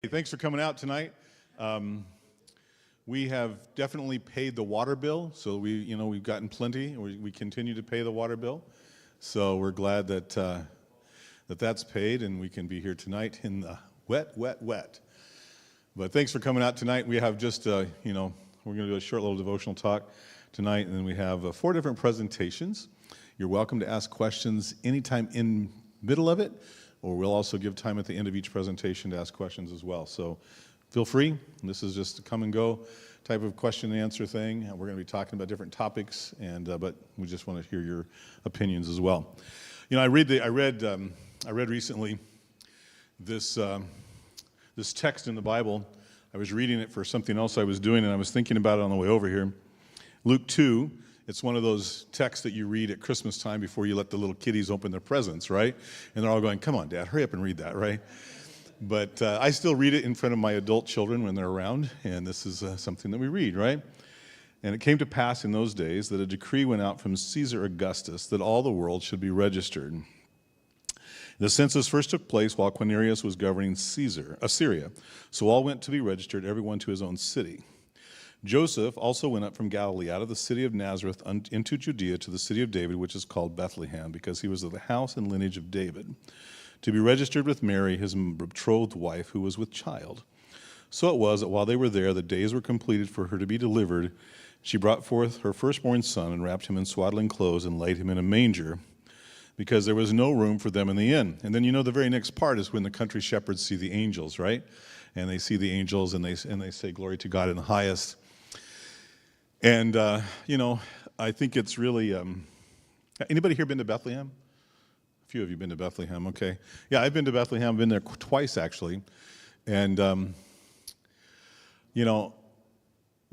Hey, thanks for coming out tonight. We have definitely paid the water bill, so we've gotten plenty. We continue to pay the water bill, so we're glad that that's paid, and we can be here tonight in the wet. But thanks for coming out tonight. We have just we're going to do a short little devotional talk tonight, and then we have 4 different presentations. You're welcome to ask questions anytime in middle of it, or we'll also give time at the end of each presentation to ask questions as well. So feel free. This is just a come and go type of question and answer thing. We're going to be talking about different topics, but we just want to hear your opinions as well. I read recently this text in the Bible. I was reading it for something else I was doing, and I was thinking about it on the way over here. Luke 2. It's one of those texts that you read at Christmas time before you let the little kiddies open their presents, right? And they're all going, "Come on, Dad, hurry up and read that," right? But I still read it in front of my adult children when they're around, and this is something that we read, right? "And it came to pass in those days that a decree went out from Caesar Augustus that all the world should be registered. The census first took place while Quirinius was governing Assyria. So all went to be registered, everyone to his own city. Joseph also went up from Galilee out of the city of Nazareth into Judea to the city of David, which is called Bethlehem, because he was of the house and lineage of David, to be registered with Mary, his betrothed wife, who was with child. So it was that while they were there, the days were completed for her to be delivered. She brought forth her firstborn son and wrapped him in swaddling clothes and laid him in a manger, because there was no room for them in the inn." And then the very next part is when the country shepherds see the angels, right? And they see the angels and they say, "Glory to God in the highest." And, I think it's really, anybody here been to Bethlehem? A few of you been to Bethlehem, okay. Yeah, I've been to Bethlehem. I've been there twice, actually. And, of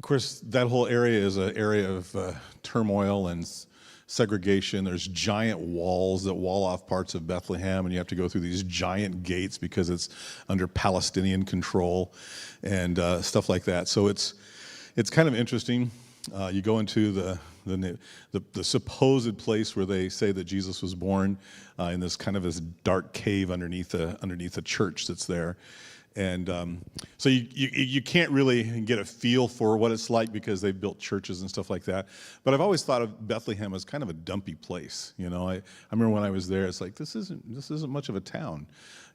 course, that whole area is an area of turmoil and segregation. There's giant walls that wall off parts of Bethlehem, and you have to go through these giant gates because it's under Palestinian control and stuff like that. So it's kind of interesting. You go into the supposed place where they say that Jesus was born, in this dark cave underneath a church that's there, and so you can't really get a feel for what it's like because they've built churches and stuff like that. But I've always thought of Bethlehem as kind of a dumpy place. I remember when I was there, it's like this isn't much of a town,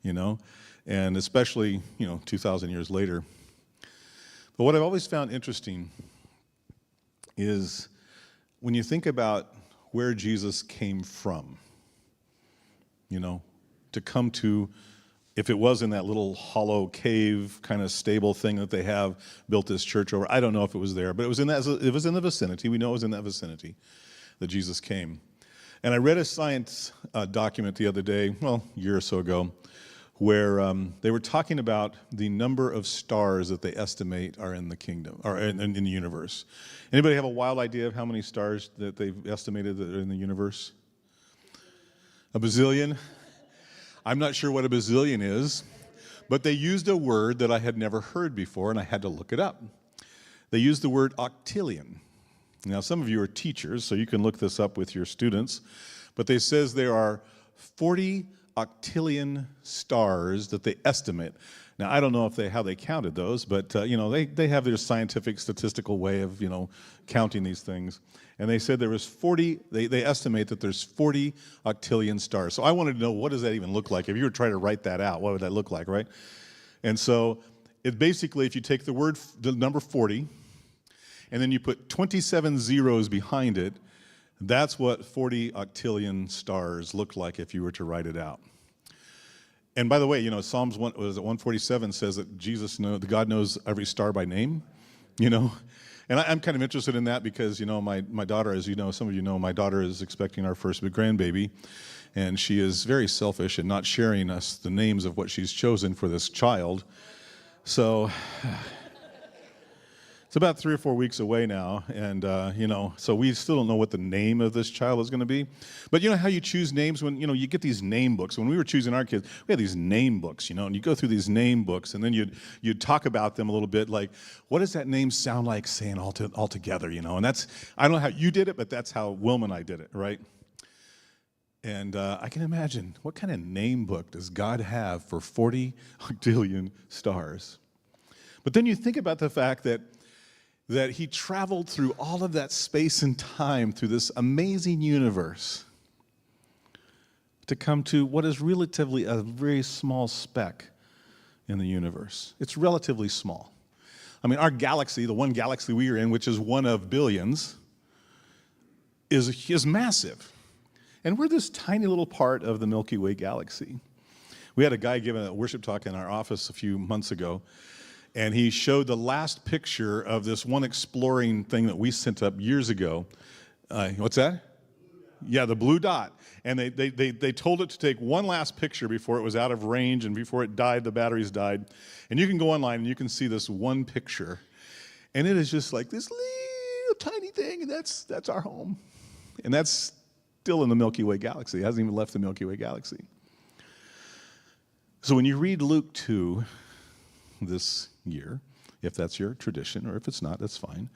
and especially 2,000 years later. But what I've always found interesting is when you think about where Jesus came from, to come to, if it was in that little hollow cave kind of stable thing that they have built this church over, I don't know if it was there, but it was in the vicinity. We know it was in that vicinity that Jesus came. And I read a science document the other day, a year or so ago, where they were talking about the number of stars that they estimate are in the kingdom, or in the universe. Anybody have a wild idea of how many stars that they've estimated that are in the universe? A bazillion? I'm not sure what a bazillion is, but they used a word that I had never heard before, and I had to look it up. They used the word octillion. Now, some of you are teachers, so you can look this up with your students, but they says there are 40 octillion stars that they estimate. Now, I don't know how they counted those, but they have their scientific statistical way of counting these things. And they said there was 40. They estimate that there's 40 octillion stars. So I wanted to know, what does that even look like? If you were trying to write that out, what would that look like, right? And so it basically, if you take the number 40, and then you put 27 zeros behind it, that's what 40 octillion stars look like if you were to write it out. And by the way, Psalms 147 says that God knows every star by name, And I'm kind of interested in that because, my daughter, as some of you know, my daughter is expecting our first grandbaby, and she is very selfish in not sharing us the names of what she's chosen for this child. So it's about 3 or 4 weeks away now, and, so we still don't know what the name of this child is going to be. But how you choose names when, you get these name books. When we were choosing our kids, we had these name books, and you go through these name books, and then you'd talk about them a little bit, like, what does that name sound like saying all together, And that's, I don't know how you did it, but that's how Wilma and I did it, right? And I can imagine, what kind of name book does God have for 40 octillion stars? But then you think about the fact that he traveled through all of that space and time, through this amazing universe, to come to what is relatively a very small speck in the universe. It's relatively small. I mean, our galaxy, the one galaxy we are in, which is one of billions, is massive. And we're this tiny little part of the Milky Way galaxy. We had a guy giving a worship talk in our office a few months ago, and he showed the last picture of this one exploring thing that we sent up years ago. What's that? Yeah, the blue dot. And they told it to take one last picture before it was out of range and before it died, the batteries died. And you can go online and you can see this one picture. And it is just like this little tiny thing, and that's our home. And that's still in the Milky Way galaxy. It hasn't even left the Milky Way galaxy. So when you read Luke 2 this year, if that's your tradition, or if it's not, that's fine.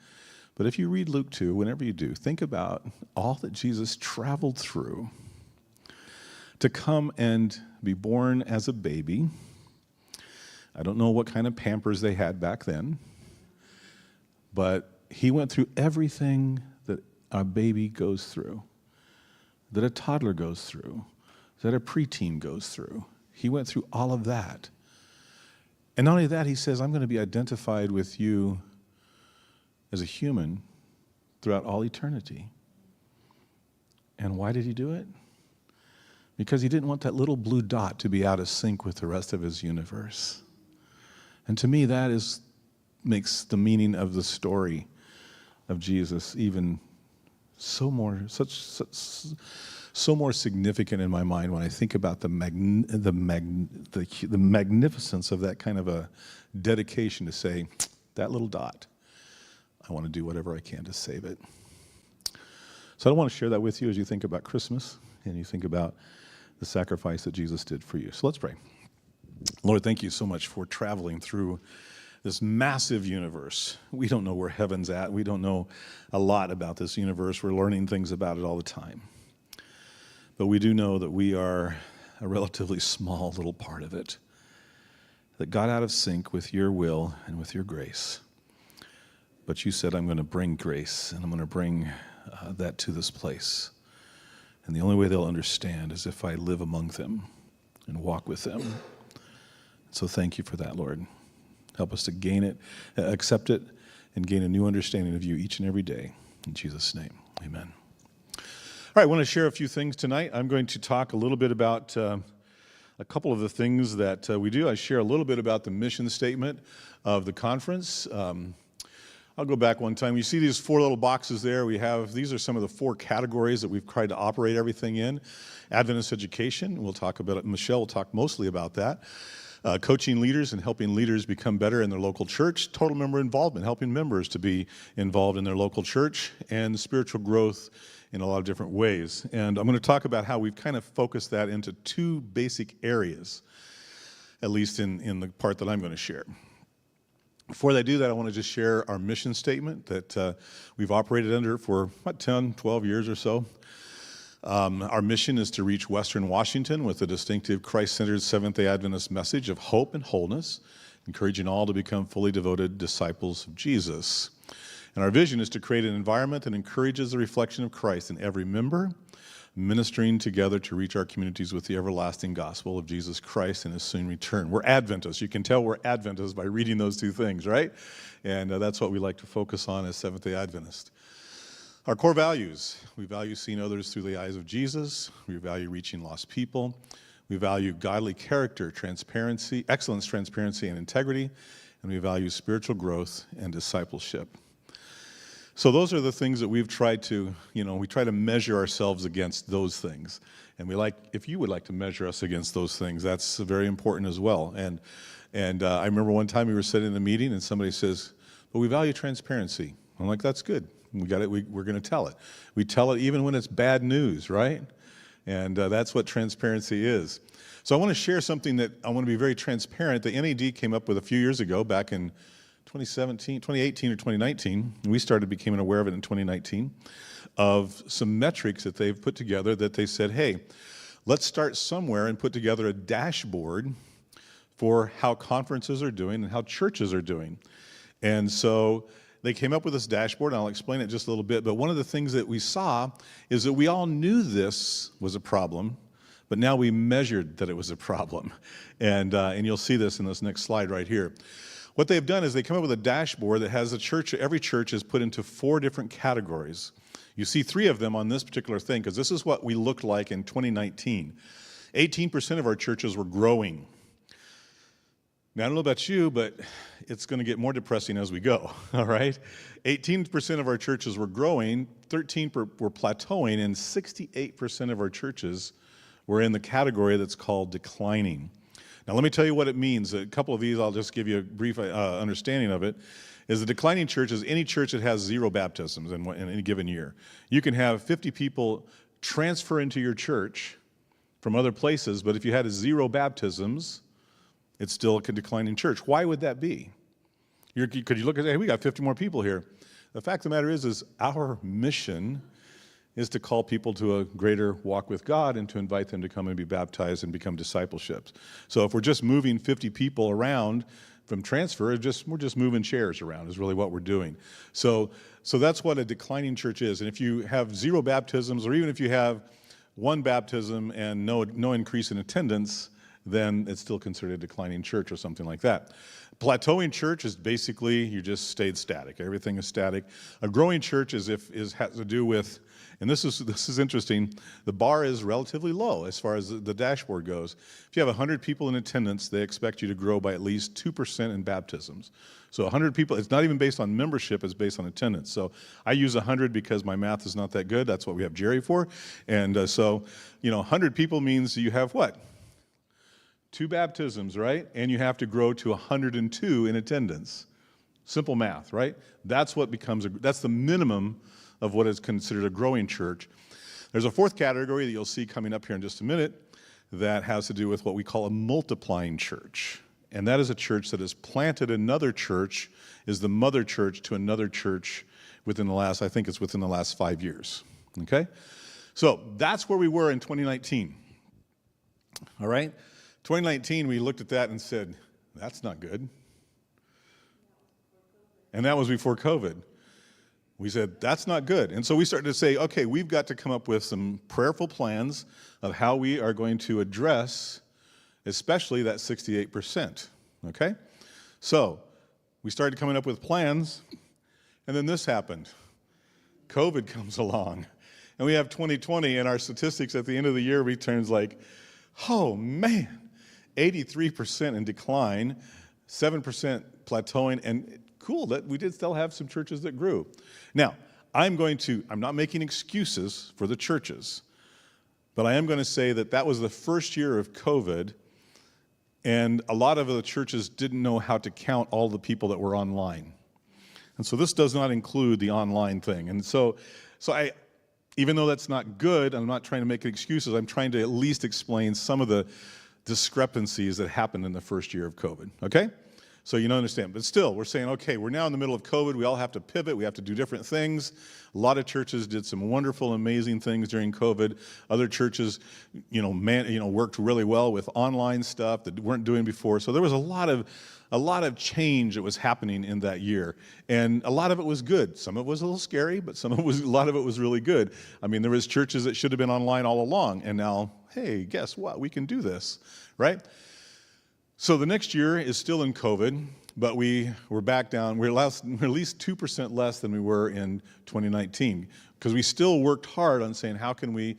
But if you read Luke 2, whenever you do, think about all that Jesus traveled through to come and be born as a baby. I don't know what kind of Pampers they had back then, but he went through everything that a baby goes through, that a toddler goes through, that a preteen goes through. He went through all of that. And not only that, he says, I'm going to be identified with you as a human throughout all eternity. And why did he do it? Because he didn't want that little blue dot to be out of sync with the rest of his universe. And to me, that makes the meaning of the story of Jesus even so more significant in my mind when I think about the magnificence of that kind of a dedication to say, that little dot, I want to do whatever I can to save it. So I want to share that with you as you think about Christmas and you think about the sacrifice that Jesus did for you. So let's pray. Lord, thank you so much for traveling through this massive universe. We don't know where heaven's at. We don't know a lot about this universe. We're learning things about it all the time. But we do know that we are a relatively small little part of it that got out of sync with your will and with your grace. But you said, I'm going to bring grace, and I'm going to bring that to this place. And the only way they'll understand is if I live among them and walk with them. So thank you for that, Lord. Help us to gain it, accept it, and gain a new understanding of you each and every day. In Jesus' name, amen. All right, I want to share a few things tonight. I'm going to talk a little bit about a couple of the things that we do. I share a little bit about the mission statement of the conference. I'll go back one time. You see these four little boxes there. These are some of the four categories that we've tried to operate everything in. Adventist education, we'll talk about it. Michelle will talk mostly about that. Coaching leaders and helping leaders become better in their local church. Total member involvement, helping members to be involved in their local church. And spiritual growth in a lot of different ways. And I'm going to talk about how we've kind of focused that into two basic areas, at least in the part that I'm going to share. Before I do that, I want to just share our mission statement that we've operated under for about 10, 12 years or so. Our mission is to reach Western Washington with a distinctive Christ-centered Seventh-day Adventist message of hope and wholeness, encouraging all to become fully devoted disciples of Jesus. And our vision is to create an environment that encourages the reflection of Christ in every member, ministering together to reach our communities with the everlasting gospel of Jesus Christ and his soon return. We're Adventists. You can tell we're Adventists by reading those two things, right? And that's what we like to focus on as Seventh-day Adventists. Our core values: we value seeing others through the eyes of Jesus. We value reaching lost people. We value godly character, transparency, excellence, transparency, and integrity. And we value spiritual growth and discipleship. So those are the things that we've tried to, we try to measure ourselves against those things. And if you would like to measure us against those things, that's very important as well. And I remember one time we were sitting in a meeting and somebody says, but we value transparency. I'm like, that's good. We got it. We're going to tell it. We tell it even when it's bad news, right? And that's what transparency is. So I want to share something that I want to be very transparent. The NAD came up with a few years ago, back in 2017, 2018 or 2019, we becoming aware of it in 2019, of some metrics that they've put together that they said, hey, let's start somewhere and put together a dashboard for how conferences are doing and how churches are doing. And so they came up with this dashboard, and I'll explain it just a little bit, but one of the things that we saw is that we all knew this was a problem, but now we measured that it was a problem. And you'll see this in this next slide right here. What they've done is they come up with a dashboard that has every church is put into 4 different categories. You see 3 of them on this particular thing, because this is what we looked like in 2019. 18% of our churches were growing. Now, I don't know about you, but it's going to get more depressing as we go, all right? 18% of our churches were growing, 13% were plateauing, and 68% of our churches were in the category that's called declining. Now, let me tell you what it means. A couple of these, I'll just give you a brief understanding of it. Is the declining church is any church that has 0 baptisms in any given year. You can have 50 people transfer into your church from other places, but if you had 0 baptisms, it's still a declining church. Why would that be? Could you look and say, hey, we got 50 more people here. The fact of the matter is our mission is to call people to a greater walk with God and to invite them to come and be baptized and become discipleships. So if we're just moving 50 people around from transfer, we're just moving chairs around is really what we're doing. So that's what a declining church is. And if you have 0 baptisms, or even if you have 1 baptism and no increase in attendance, then it's still considered a declining church or something like that. Plateauing church is basically you just stayed static. Everything is static. A growing church has to do with, and this is interesting, the bar is relatively low as far as the dashboard goes. If you have 100 people in attendance, they expect you to grow by at least 2% in baptisms. So 100 people, it's not even based on membership, it's based on attendance. So I use 100 because my math is not that good. That's what we have Jerry for. And so, 100 people means you have what? 2 baptisms, right? And you have to grow to 102 in attendance. Simple math, right? That's the minimum of what is considered a growing church. There's a 4th category that you'll see coming up here in just a minute that has to do with what we call a multiplying church. And that is a church that has planted another church, is the mother church to another church within the last 5 years. Okay? So that's where we were in 2019. All right? 2019, we looked at that and said, that's not good. And that was before COVID. We said, that's not good. And so we started to say, okay, we've got to come up with some prayerful plans of how we are going to address especially that 68%, okay? So we started coming up with plans, and then this happened. COVID comes along, and we have 2020, and our statistics at the end of the year returns like, oh man, 83% in decline, 7% plateauing, and cool that we did still have some churches that grew. Now, I'm not making excuses for the churches, but I am going to say that was the first year of COVID, and a lot of the churches didn't know how to count all the people that were online. And so this does not include the online thing. And so I, even though that's not good, I'm not trying to make excuses, I'm trying to at least explain some of the discrepancies that happened in the first year of COVID, okay? So you don't understand. But still, we're saying, okay, we're now in the middle of COVID. We all have to pivot. We have to do different things. A lot of churches did some wonderful, amazing things during COVID. Other churches, worked really well with online stuff that weren't doing before. So there was a lot of change that was happening in that year. And a lot of it was good. Some of it was a little scary, but a lot of it was really good. I mean, there was churches that should have been online all along. And now, hey, guess what? We can do this, right? So the next year is still in COVID, but we're back down. We're at least 2% less than we were in 2019 because we still worked hard on saying how can we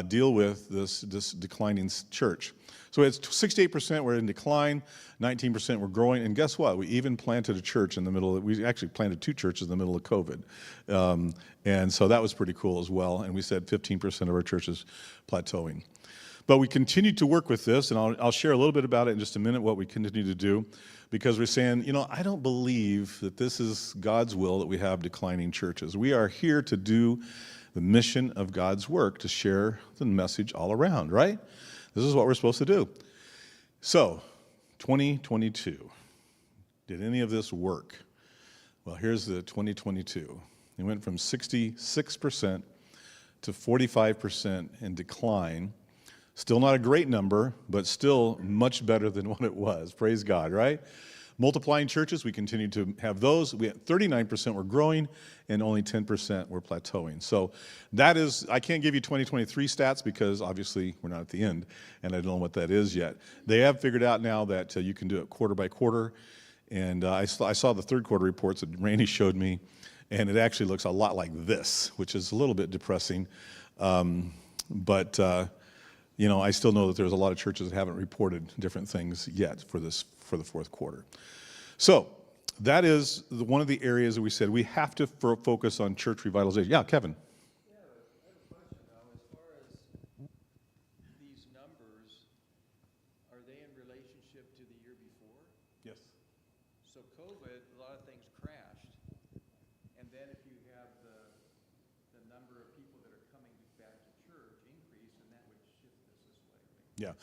deal with this declining church. So it's 68% were in decline, 19% were growing, and guess what? We even planted a church in the middle. We actually planted 2 churches in the middle of COVID, and so that was pretty cool as well. And we said 15% of our churches plateauing. But we continued to work with this, and I'll share a little bit about it in just a minute, what we continue to do, because we're saying, I don't believe that this is God's will that we have declining churches. We are here to do the mission of God's work, to share the message all around, right? This is what we're supposed to do. So, 2022, did any of this work? Well, here's the 2022. It went from 66% to 45% in decline. Still not a great number, but still much better than what it was. Praise God, right? Multiplying churches, we continue to have those. We had 39% were growing, and only 10% were plateauing. So that is, I can't give you 2023 stats because obviously we're not at the end, and I don't know what that is yet. They have figured out now that you can do it quarter by quarter, and I saw the third quarter reports that Randy showed me, and it actually looks a lot like this, which is a little bit depressing. But I still know that there's a lot of churches that haven't reported different things yet for the fourth quarter. So that is one of the areas that we said we have to focus on church revitalization. Yeah, Kevin. Yeah, I have a question now. As far as these numbers, are they in relationship to the year before? Yes. So COVID, a lot of things crashed. And then if you have the number of people that are coming back to church increase, and that would shift this way. Yeah.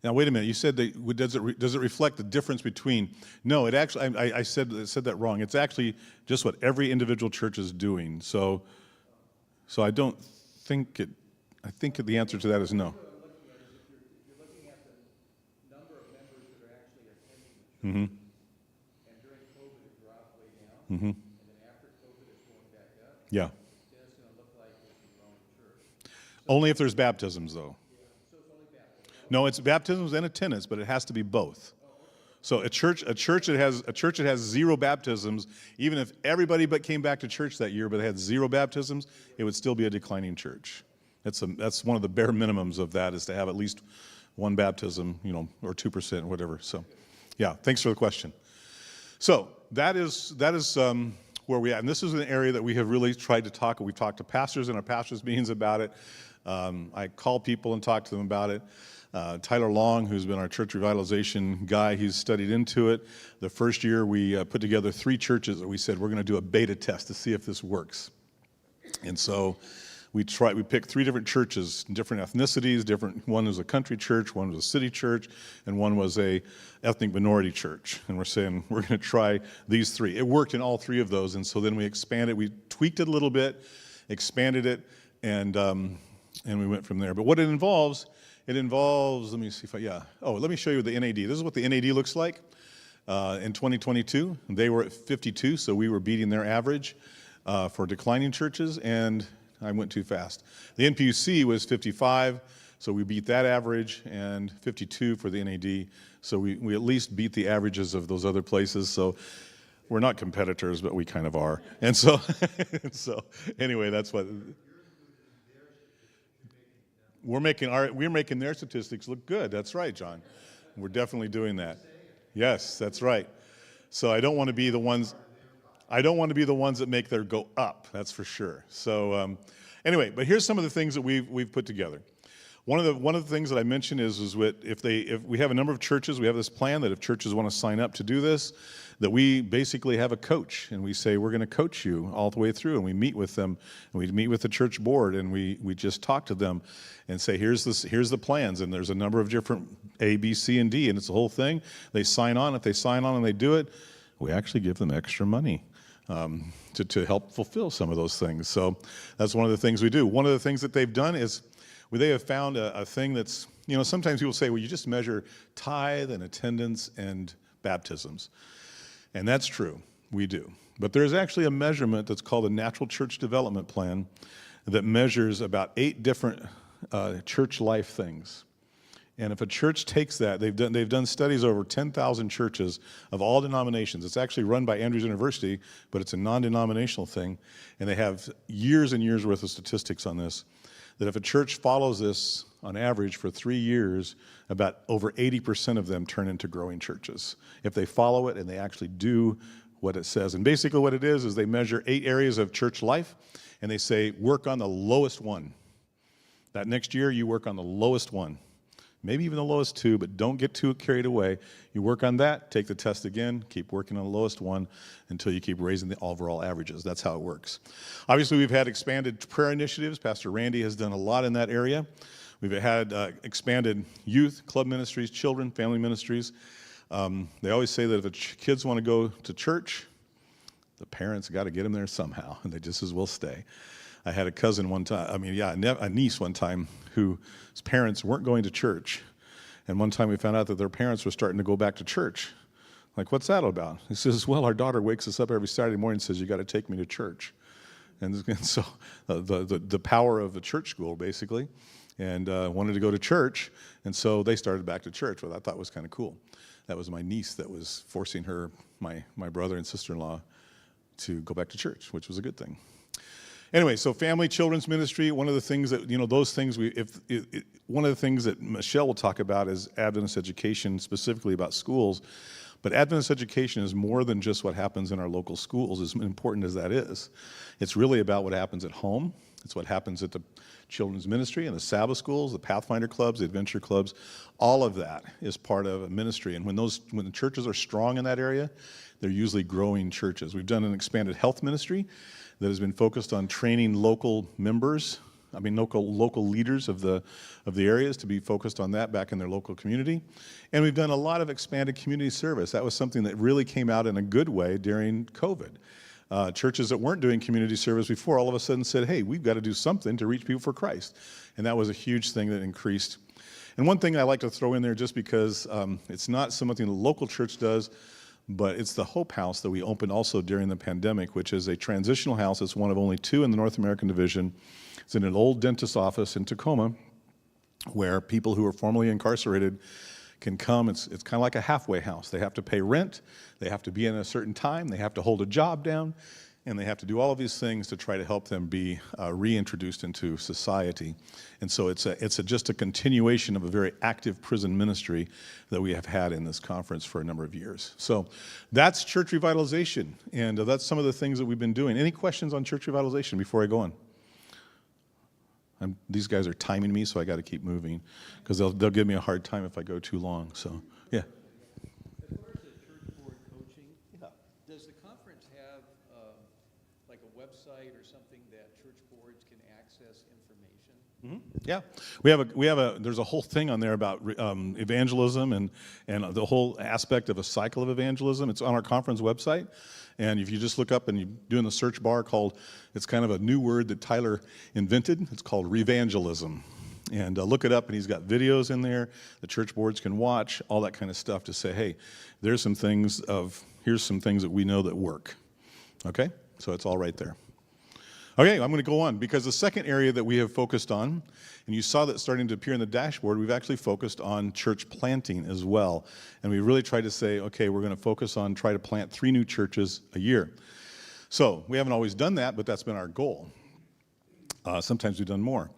Now wait a minute. You said that does it reflect the difference between? No, it actually. I said that wrong. It's actually just what every individual church is doing. So I don't think it. I think the answer to that is no. What I'm looking at is if you're looking at the number of members that are actually attending the church, and during COVID it dropped way down, and then after COVID it's going back up. Yeah. Then it's going to look like it's a growing church. Only if there's baptisms, though. No, it's baptisms and attendance, but it has to be both. So a church that has zero baptisms, even if everybody but came back to church that year, but they had zero baptisms, it would still be a declining church. That's one of the bare minimums of that, is to have at least one baptism, or 2%, whatever. So, yeah, thanks for the question. So that is where we at, and this is an area that we have really tried to talk. We've talked to pastors in our pastors' meetings about it. I call people and talk to them about it. Tyler Long, who's been our church revitalization guy, he's studied into it. The first year we put together 3 churches that we said we're going to do a beta test to see if this works. And so we picked 3 different churches, different ethnicities, one was a country church, one was a city church, and one was a ethnic minority church. And we're saying we're going to try these 3. It worked in all 3 of those, and so then we expanded, we tweaked it a little bit, expanded it, and we went from there. But what it involves, let me see if let me show you the NAD. This is what the NAD looks like. In 2022, they were at 52, so we were beating their average for declining churches, and I went too fast. The NPUC was 55, so we beat that average, and 52 for the NAD, so we at least beat the averages of those other places. So we're not competitors, but we kind of are. And so, anyway, that's what. We're making their statistics look good. That's right, John. We're definitely doing that. Yes, that's right. So I don't want to be the ones that make their go up. That's for sure. So anyway, but here's some of the things that we've put together. One of the things that I mentioned is if we have a number of churches, we have this plan that if churches want to sign up to do this, that we basically have a coach, and we say we're going to coach you all the way through, and we meet with them, and we meet with the church board, and we just talk to them and say here's the plans, and there's a number of different A, B, C, and D, and it's the whole thing. They sign on. If they sign on and they do it, we actually give them extra money to help fulfill some of those things. So that's one of the things we do. One of the things that they've done is they have found a thing that's, sometimes people say, well, you just measure tithe and attendance and baptisms. And that's true, we do. But there's actually a measurement that's called a Natural Church Development Plan that measures about 8 different church life things. And if a church takes that, they've done studies over 10,000 churches of all denominations. It's actually run by Andrews University, but it's a non-denominational thing. And they have years and years worth of statistics on this, that if a church follows this on average for 3 years, about over 80% of them turn into growing churches. If they follow it and they actually do what it says. And basically what it is they measure 8 areas of church life, and they say, work on the lowest one. That next year, you work on the lowest one. Maybe even the lowest 2, but don't get too carried away. You work on that, take the test again, keep working on the lowest one until you keep raising the overall averages. That's how it works. Obviously, we've had expanded prayer initiatives. Pastor Randy has done a lot in that area. We've had expanded youth, club ministries, children, family ministries. They always say that if kids want to go to church, the parents got to get them there somehow, and they just as well stay. I had a cousin one time, a niece one time whose parents weren't going to church. And one time we found out that their parents were starting to go back to church. Like, what's that about? He says, well, our daughter wakes us up every Saturday morning and says, you got to take me to church. And so the power of the church school, basically, and wanted to go to church. And so they started back to church, which I thought was kind of cool. That was my niece that was forcing my brother and sister-in-law to go back to church, which was a good thing. Anyway, so family, children's ministry, one of the things that, those things one of the things that Michelle will talk about is Adventist education, specifically about schools. But Adventist education is more than just what happens in our local schools, as important as that is. It's really about what happens at home. It's what happens at the children's ministry and the Sabbath schools, the Pathfinder clubs, the adventure clubs. All of that is part of a ministry. And when the churches are strong in that area, they're usually growing churches. We've done an expanded health ministry that has been focused on training local members, local leaders of the areas to be focused on that back in their local community. And we've done a lot of expanded community service. That was something that really came out in a good way during COVID. Churches that weren't doing community service before all of a sudden said, hey, we've got to do something to reach people for Christ. And that was a huge thing that increased. And one thing I like to throw in there, just because it's not something the local church does, but it's the Hope House that we opened also during the pandemic, which is a transitional house. It's one of only 2 in the North American division. It's in an old dentist's office in Tacoma, where people who are formerly incarcerated can come. It's kind of like a halfway house. They have to pay rent, they have to be in a certain time, they have to hold a job down, and they have to do all of these things to try to help them be reintroduced into society. And so it's just a continuation of a very active prison ministry that we have had in this conference for a number of years. So that's church revitalization, and that's some of the things that we've been doing. Any questions on church revitalization before I go on? These guys are timing me, so I got to keep moving, because they'll give me a hard time if I go too long. So, yeah. As far as the church board coaching, does the conference have like a website or something that church boards can access information? Mm-hmm. Yeah, there's a whole thing on there about evangelism and the whole aspect of a cycle of evangelism. It's on our conference website. And if you just look up and you do in the search bar it's kind of a new word that Tyler invented. It's called revangelism. And look it up, and he's got videos in there the church boards can watch, all that kind of stuff to say, hey, here's some things that we know that work. Okay? So it's all right there. Okay, I'm going to go on, because the second area that we have focused on, and you saw that starting to appear in the dashboard, we've actually focused on church planting as well. And we really tried to say, okay, we're going to focus on try to plant 3 new churches a year. So we haven't always done that, but that's been our goal. Sometimes we've done more.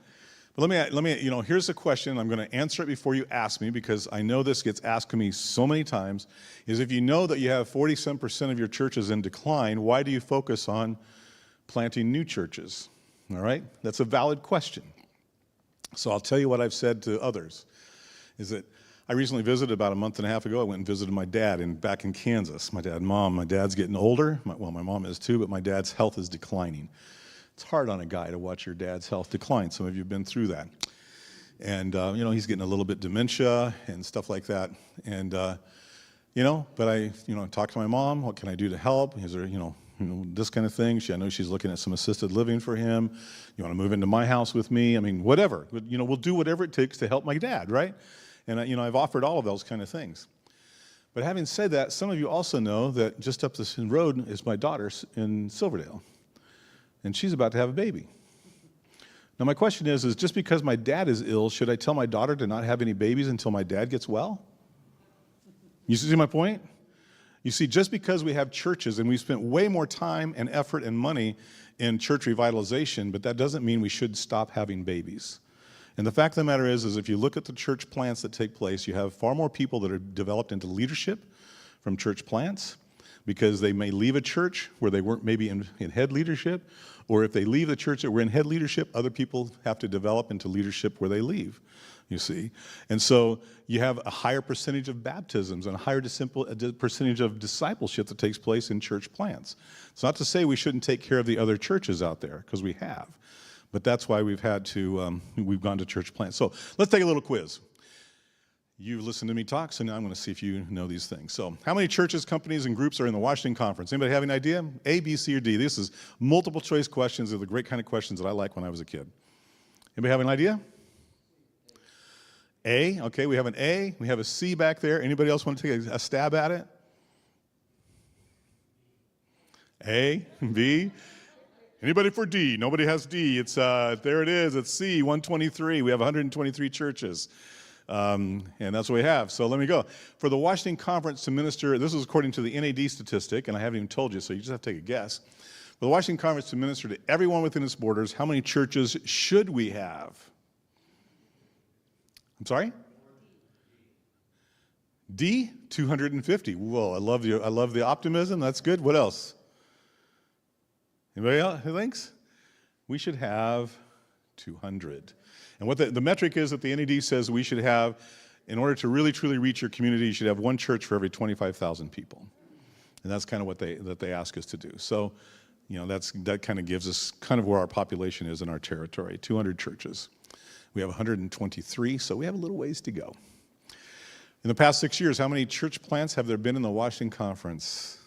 But let me, here's a question. I'm going to answer it before you ask me, because I know this gets asked to me so many times, is if you know that you have 40% of your churches in decline, why do you focus on planting new churches? All right? That's a valid question. So I'll tell you what I've said to others, is that I recently visited about a month and a half ago. I went and visited my dad back in Kansas. My dad's getting older. My mom is too, but my dad's health is declining. It's hard on a guy to watch your dad's health decline. Some of you have been through that. And, he's getting a little bit dementia and stuff like that. And, but I talked to my mom. What can I do to help? Is there, this kind of thing. I know she's looking at some assisted living for him. You want to move into my house with me? Whatever. We'll do whatever it takes to help my dad, right? And, I've offered all of those kind of things. But having said that, some of you also know that just up this road is my daughter in Silverdale. And she's about to have a baby. Now, my question is just because my dad is ill, should I tell my daughter to not have any babies until my dad gets well? You see my point? You see, just because we have churches, and we spent way more time and effort and money in church revitalization, but that doesn't mean we should stop having babies. And the fact of the matter is if you look at the church plants that take place, you have far more people that are developed into leadership from church plants, because they may leave a church where they weren't maybe in head leadership, or if they leave the church that were in head leadership, other people have to develop into leadership where they leave, you see. And so you have a higher percentage of baptisms and a higher percentage of discipleship that takes place in church plants. It's not to say we shouldn't take care of the other churches out there, because we have. But that's why we've gone to church plants. So let's take a little quiz. You've listened to me talk, so now I'm going to see if you know these things. So how many churches, companies, and groups are in the Washington Conference? Anybody have an idea? A, B, C, or D? This is multiple choice questions. They're the great kind of questions that I like when I was a kid. Anybody have an idea? A, okay, we have an A. We have a C back there. Anybody else want to take a stab at it? A, B. Anybody for D? Nobody has D. It's there it is. It's C, 123. We have 123 churches. And that's what we have. So let me go. For the Washington Conference to minister, this is according to the NAD statistic, and I haven't even told you, so you just have to take a guess. For the Washington Conference to minister to everyone within its borders, how many churches should we have? I'm sorry? D, 250. Whoa, I love the optimism. That's good. What else? Anybody else who thinks? We should have 200. And what the metric is that the NAD says we should have, in order to really truly reach your community, you should have one church for every 25,000 people. And that's kind of what they ask us to do. So, you know, that kind of gives us kind of where our population is in our territory, 200 churches. We have 123, so we have a little ways to go. In the past 6 years, how many church plants have there been in the Washington Conference?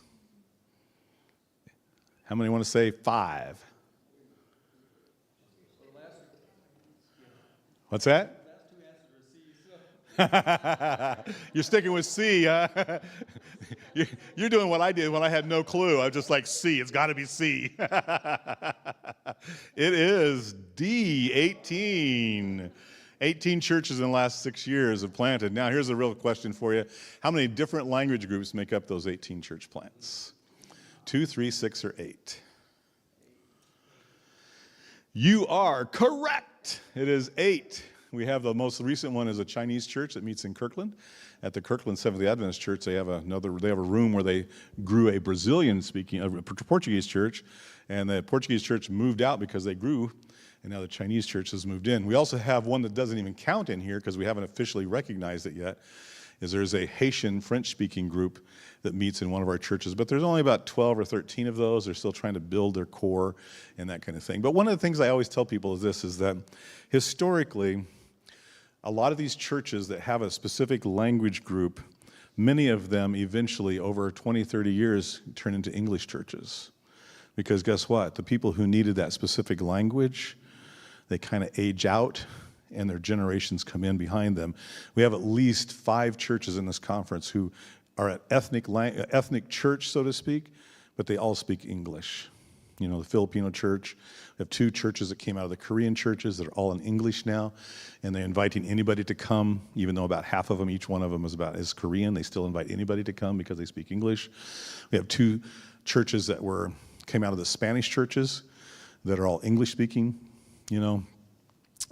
How many want to say 5? What's that? You're sticking with C, huh? You're doing what I did when I had no clue. I was just like, C, it's got to be C. It is D, 18. 18 churches in the last 6 years have planted. Now, here's a real question for you. How many different language groups make up those 18 church plants? 2, 3, 6, or 8? You are correct. It is 8. We have the most recent one is a Chinese church that meets in Kirkland. At the Kirkland Seventh-day Adventist Church, they have a room where they grew a Portuguese church, and the Portuguese church moved out because they grew, and now the Chinese church has moved in. We also have one that doesn't even count in here because we haven't officially recognized it yet. There's a Haitian French-speaking group that meets in one of our churches, but there's only about 12 or 13 of those. They're still trying to build their core and that kind of thing. But one of the things I always tell people is that historically, a lot of these churches that have a specific language group, many of them eventually over 20, 30 years turn into English churches. Because guess what? The people who needed that specific language, they kind of age out, and their generations come in behind them. We have at least 5 churches in this conference who are at ethnic church, so to speak, but they all speak English. You know, the Filipino church. We have 2 churches that came out of the Korean churches that are all in English now, and they're inviting anybody to come, even though about half of them, each one of them is Korean. They still invite anybody to come because they speak English. We have 2 churches that came out of the Spanish churches that are all English speaking, you know.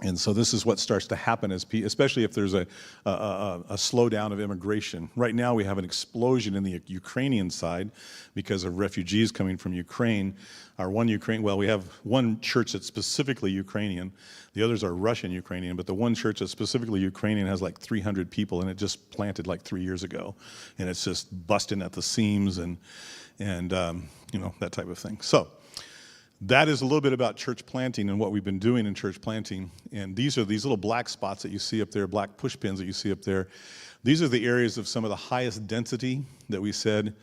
And so this is what starts to happen, especially if there's a slowdown of immigration. Right now we have an explosion in the Ukrainian side because of refugees coming from Ukraine. We have one church that's specifically Ukrainian. The others are Russian-Ukrainian, but the one church that's specifically Ukrainian has like 300 people, and it just planted like 3 years ago. And it's just busting at the seams and you know, that type of thing. So that is a little bit about church planting and what we've been doing in church planting. And these are these little black spots that you see up there, black push pins that you see up there. These are the areas of some of the highest density that we said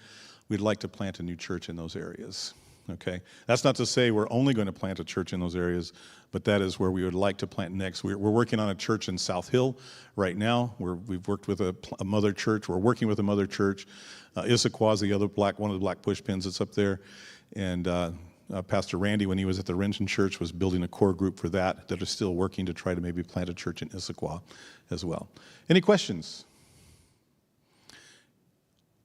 we'd like to plant a new church in those areas. Okay? That's not to say we're only going to plant a church in those areas, but that is where we would like to plant next. We're working on a church in South Hill right now. We've worked with a mother church. We're working with a mother church. Issaquah is the other one of the black push pins that's up there. And Pastor Randy, when he was at the Renton Church, was building a core group for that are still working to try to maybe plant a church in Issaquah as well. Any questions?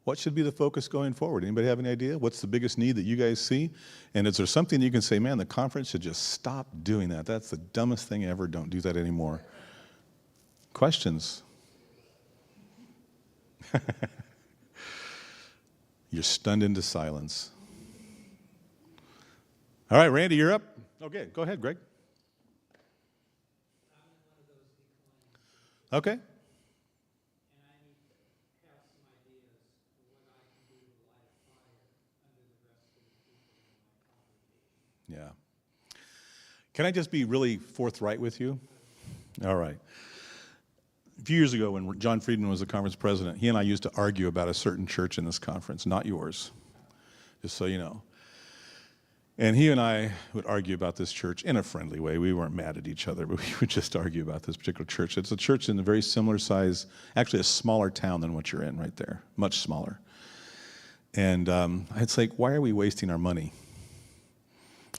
What should be the focus going forward? Anybody have any idea? What's the biggest need that you guys see? And is there something you can say, man, the conference should just stop doing that? That's the dumbest thing ever. Don't do that anymore. Questions? You're stunned into silence. All right, Randy, you're up. Okay, go ahead, Greg. Okay. And I need to have some ideas of what I can do to light a fire under the rest of the people in my congregation. Yeah. Can I just be really forthright with you? All right. A few years ago when John Friedman was the conference president, he and I used to argue about a certain church in this conference, not yours, just so you know. And he and I would argue about this church in a friendly way. We weren't mad at each other, but we would just argue about this particular church. It's a church in a very similar size, actually a smaller town than what you're in right there, much smaller. And it's like, why are we wasting our money?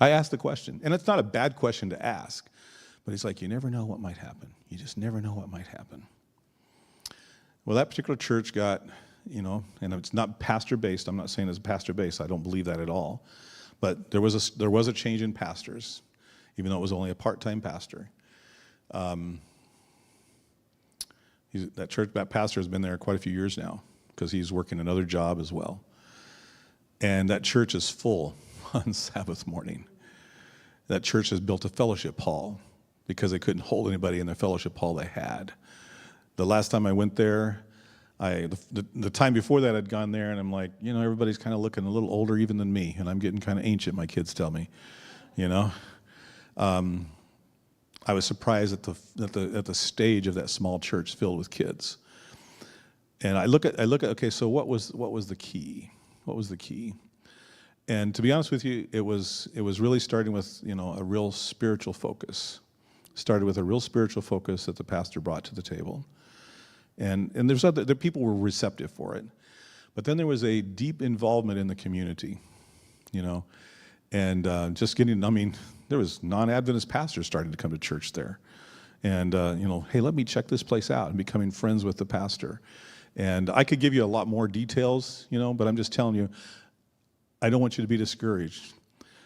I asked the question, and it's not a bad question to ask, but he's like, you never know what might happen. You just never know what might happen. Well, that particular church got, and it's not pastor-based. I'm not saying it's pastor-based. I don't believe that at all. But there was a change in pastors, even though it was only a part-time pastor. That pastor has been there quite a few years now because he's working another job as well. And that church is full on Sabbath morning. That church has built a fellowship hall because they couldn't hold anybody in the fellowship hall they had. The last time I went there, the time before that I'd gone there, and I'm like, everybody's kind of looking a little older even than me, and I'm getting kind of ancient, my kids tell me, I was surprised at the stage of that small church filled with kids. And I look at okay, so what was the key? What was the key? And to be honest with you, it was really starting with a real spiritual focus. Started with a real spiritual focus that the pastor brought to the table. And there's the people were receptive for it. But then there was a deep involvement in the community, and just getting, there was non-Adventist pastors starting to come to church there. And, hey, let me check this place out, and becoming friends with the pastor. And I could give you a lot more details, but I'm just telling you, I don't want you to be discouraged,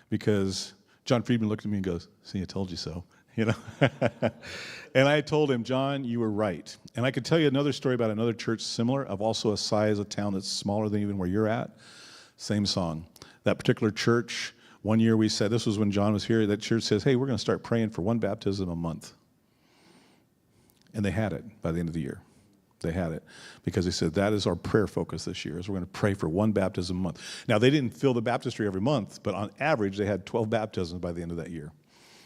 because John Friedman looked at me and goes, see, I told you so. And I told him, John, you were right. And I could tell you another story about another church similar, of also a size of town that's smaller than even where you're at. Same song. That particular church, one year we said, this was when John was here, that church says, hey, we're going to start praying for one baptism a month. And they had it by the end of the year. They had it because they said, that is our prayer focus this year, is we're going to pray for one baptism a month. Now, they didn't fill the baptistry every month, but on average, they had 12 baptisms by the end of that year,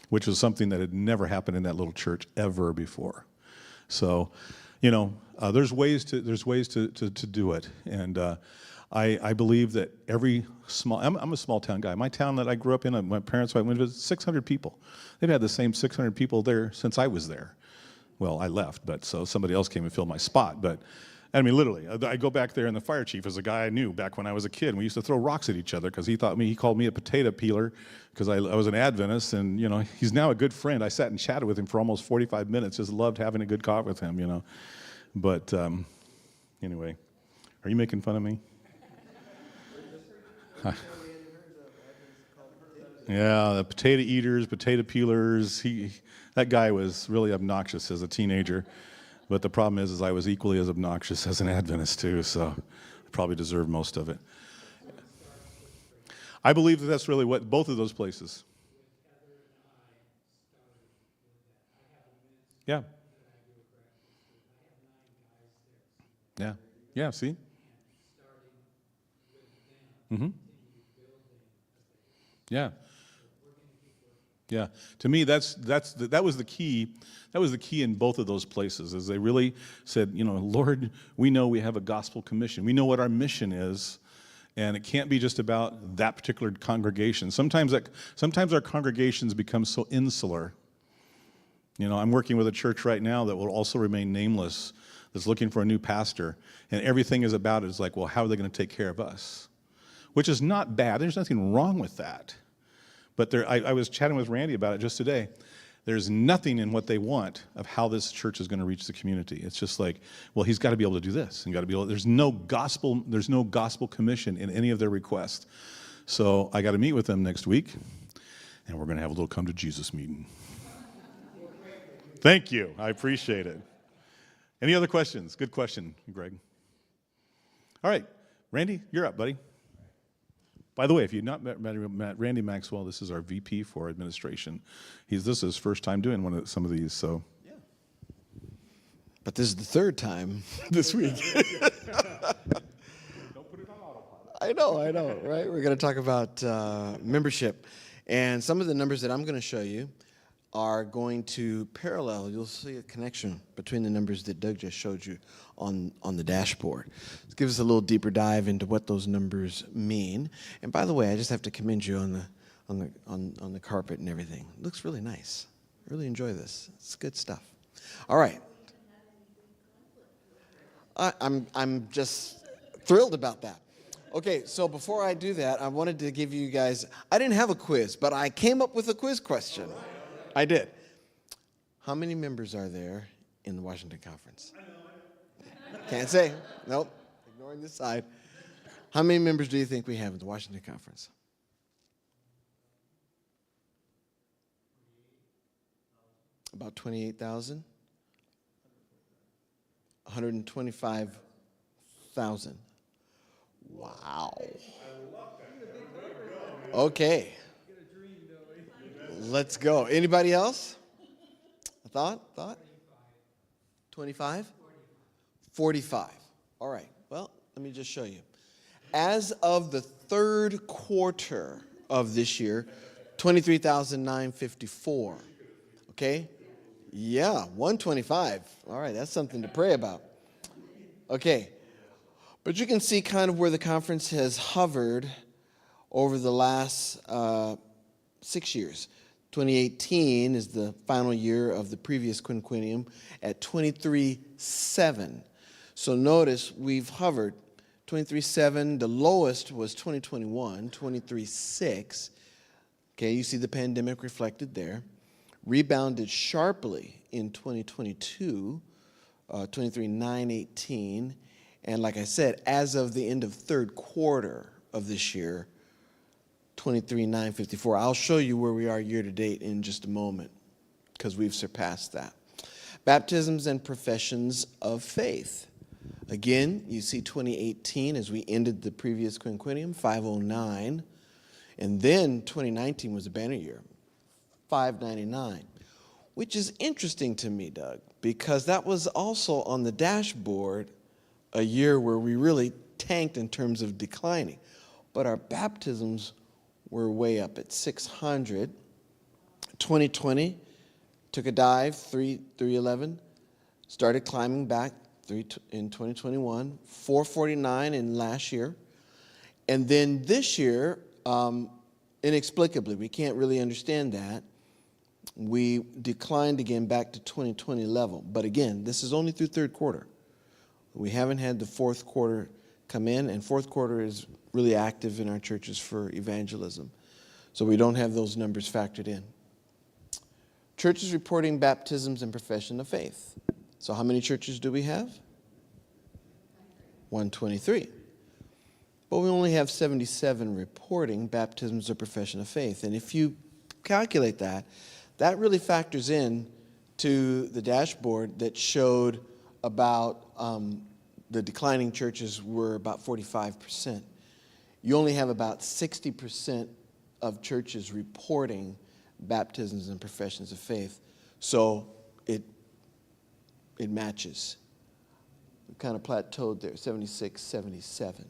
which was something that had never happened in that little church ever before. So, there's ways to do it. And I believe that every I'm a small town guy. My town that I grew up in, my parents, I went to 600 people. They've had the same 600 people there since I was there. Well, I left, but so somebody else came and filled my spot. But literally, I go back there, and the fire chief is a guy I knew back when I was a kid. We used to throw rocks at each other because he called me a potato peeler because I was an Adventist, and he's now a good friend. I sat and chatted with him for almost 45 minutes. Just loved having a good talk with him, But anyway, are you making fun of me? Yeah, the potato eaters, potato peelers. That guy was really obnoxious as a teenager. But the problem is I was equally as obnoxious as an Adventist too, so I probably deserve most of it. I believe that that's really what both of those places. Yeah. Yeah. Yeah, see? Mm-hmm. Yeah. Yeah. To me, that was the key. That was the key in both of those places, is they really said, Lord, we know we have a gospel commission. We know what our mission is, and it can't be just about that particular congregation. Sometimes our congregations become so insular. I'm working with a church right now that will also remain nameless, that's looking for a new pastor, and everything is about it is like, well, how are they going to take care of us? Which is not bad. There's nothing wrong with that. But I was chatting with Randy about it just today. There's nothing in what they want of how this church is going to reach the community. It's just like, well, he's got to be able to do this, and got to be able. There's no gospel commission in any of their requests. So I got to meet with them next week, and we're going to have a little come to Jesus meeting. Thank you. I appreciate it. Any other questions? Good question, Greg. All right, Randy, you're up, buddy. By the way, if you've not met Randy Maxwell, this is our VP for administration. This is his first time doing some of these, so. Yeah. But this is the third time this week. Don't put it on autopilot. I know, right? We're going to talk about membership. And some of the numbers that I'm going to show you are going to parallel. You'll see a connection between the numbers that Doug just showed you on the dashboard. Let's give us a little deeper dive into what those numbers mean. And by the way, I just have to commend you on the carpet and everything. It looks really nice. Really enjoy this. It's good stuff. All right. I'm just thrilled about that. Okay, so before I do that, I wanted to give you guys, I didn't have a quiz, but I came up with a quiz question. I did. How many members are there in the Washington Conference? Can't say. Nope. Ignoring this side. How many members do you think we have in the Washington Conference? About 28,000? 125,000. Wow. Okay. Let's go. Anybody else? A thought? 25? 45. All right. Well, let me just show you. As of the third quarter of this year, 23,954. Okay? Yeah, 125. All right, that's something to pray about. Okay. But you can see kind of where the conference has hovered over the last 6 years. 2018 is the final year of the previous quinquennium at 23.7. So notice we've hovered 23.7. The lowest was 2021, 23.6. Okay, you see the pandemic reflected there. Rebounded sharply in 2022, 23.918. And like I said, as of the end of third quarter of this year, 23,954. I'll show you where we are year to date in just a moment because we've surpassed that. Baptisms and professions of faith. Again, you see 2018 as we ended the previous quinquennium, 509. And then 2019 was a banner year, 599, which is interesting to me, Doug, because that was also on the dashboard a year where we really tanked in terms of declining. But our baptisms were way up at 600. 2020 took a dive, 311, started climbing back in 2021, 449 in last year. And then this year, inexplicably, we can't really understand that, we declined again back to 2020 level. But again, this is only through third quarter. We haven't had the fourth quarter come in, and fourth quarter is really active in our churches for evangelism. So we don't have those numbers factored in. Churches reporting baptisms and profession of faith. So how many churches do we have? 123. But we only have 77 reporting baptisms or profession of faith. And if you calculate that, that really factors in to the dashboard that showed about the declining churches were about 45%. You only have about 60% of churches reporting baptisms and professions of faith. So it matches. We kind of plateaued there, 76, 77.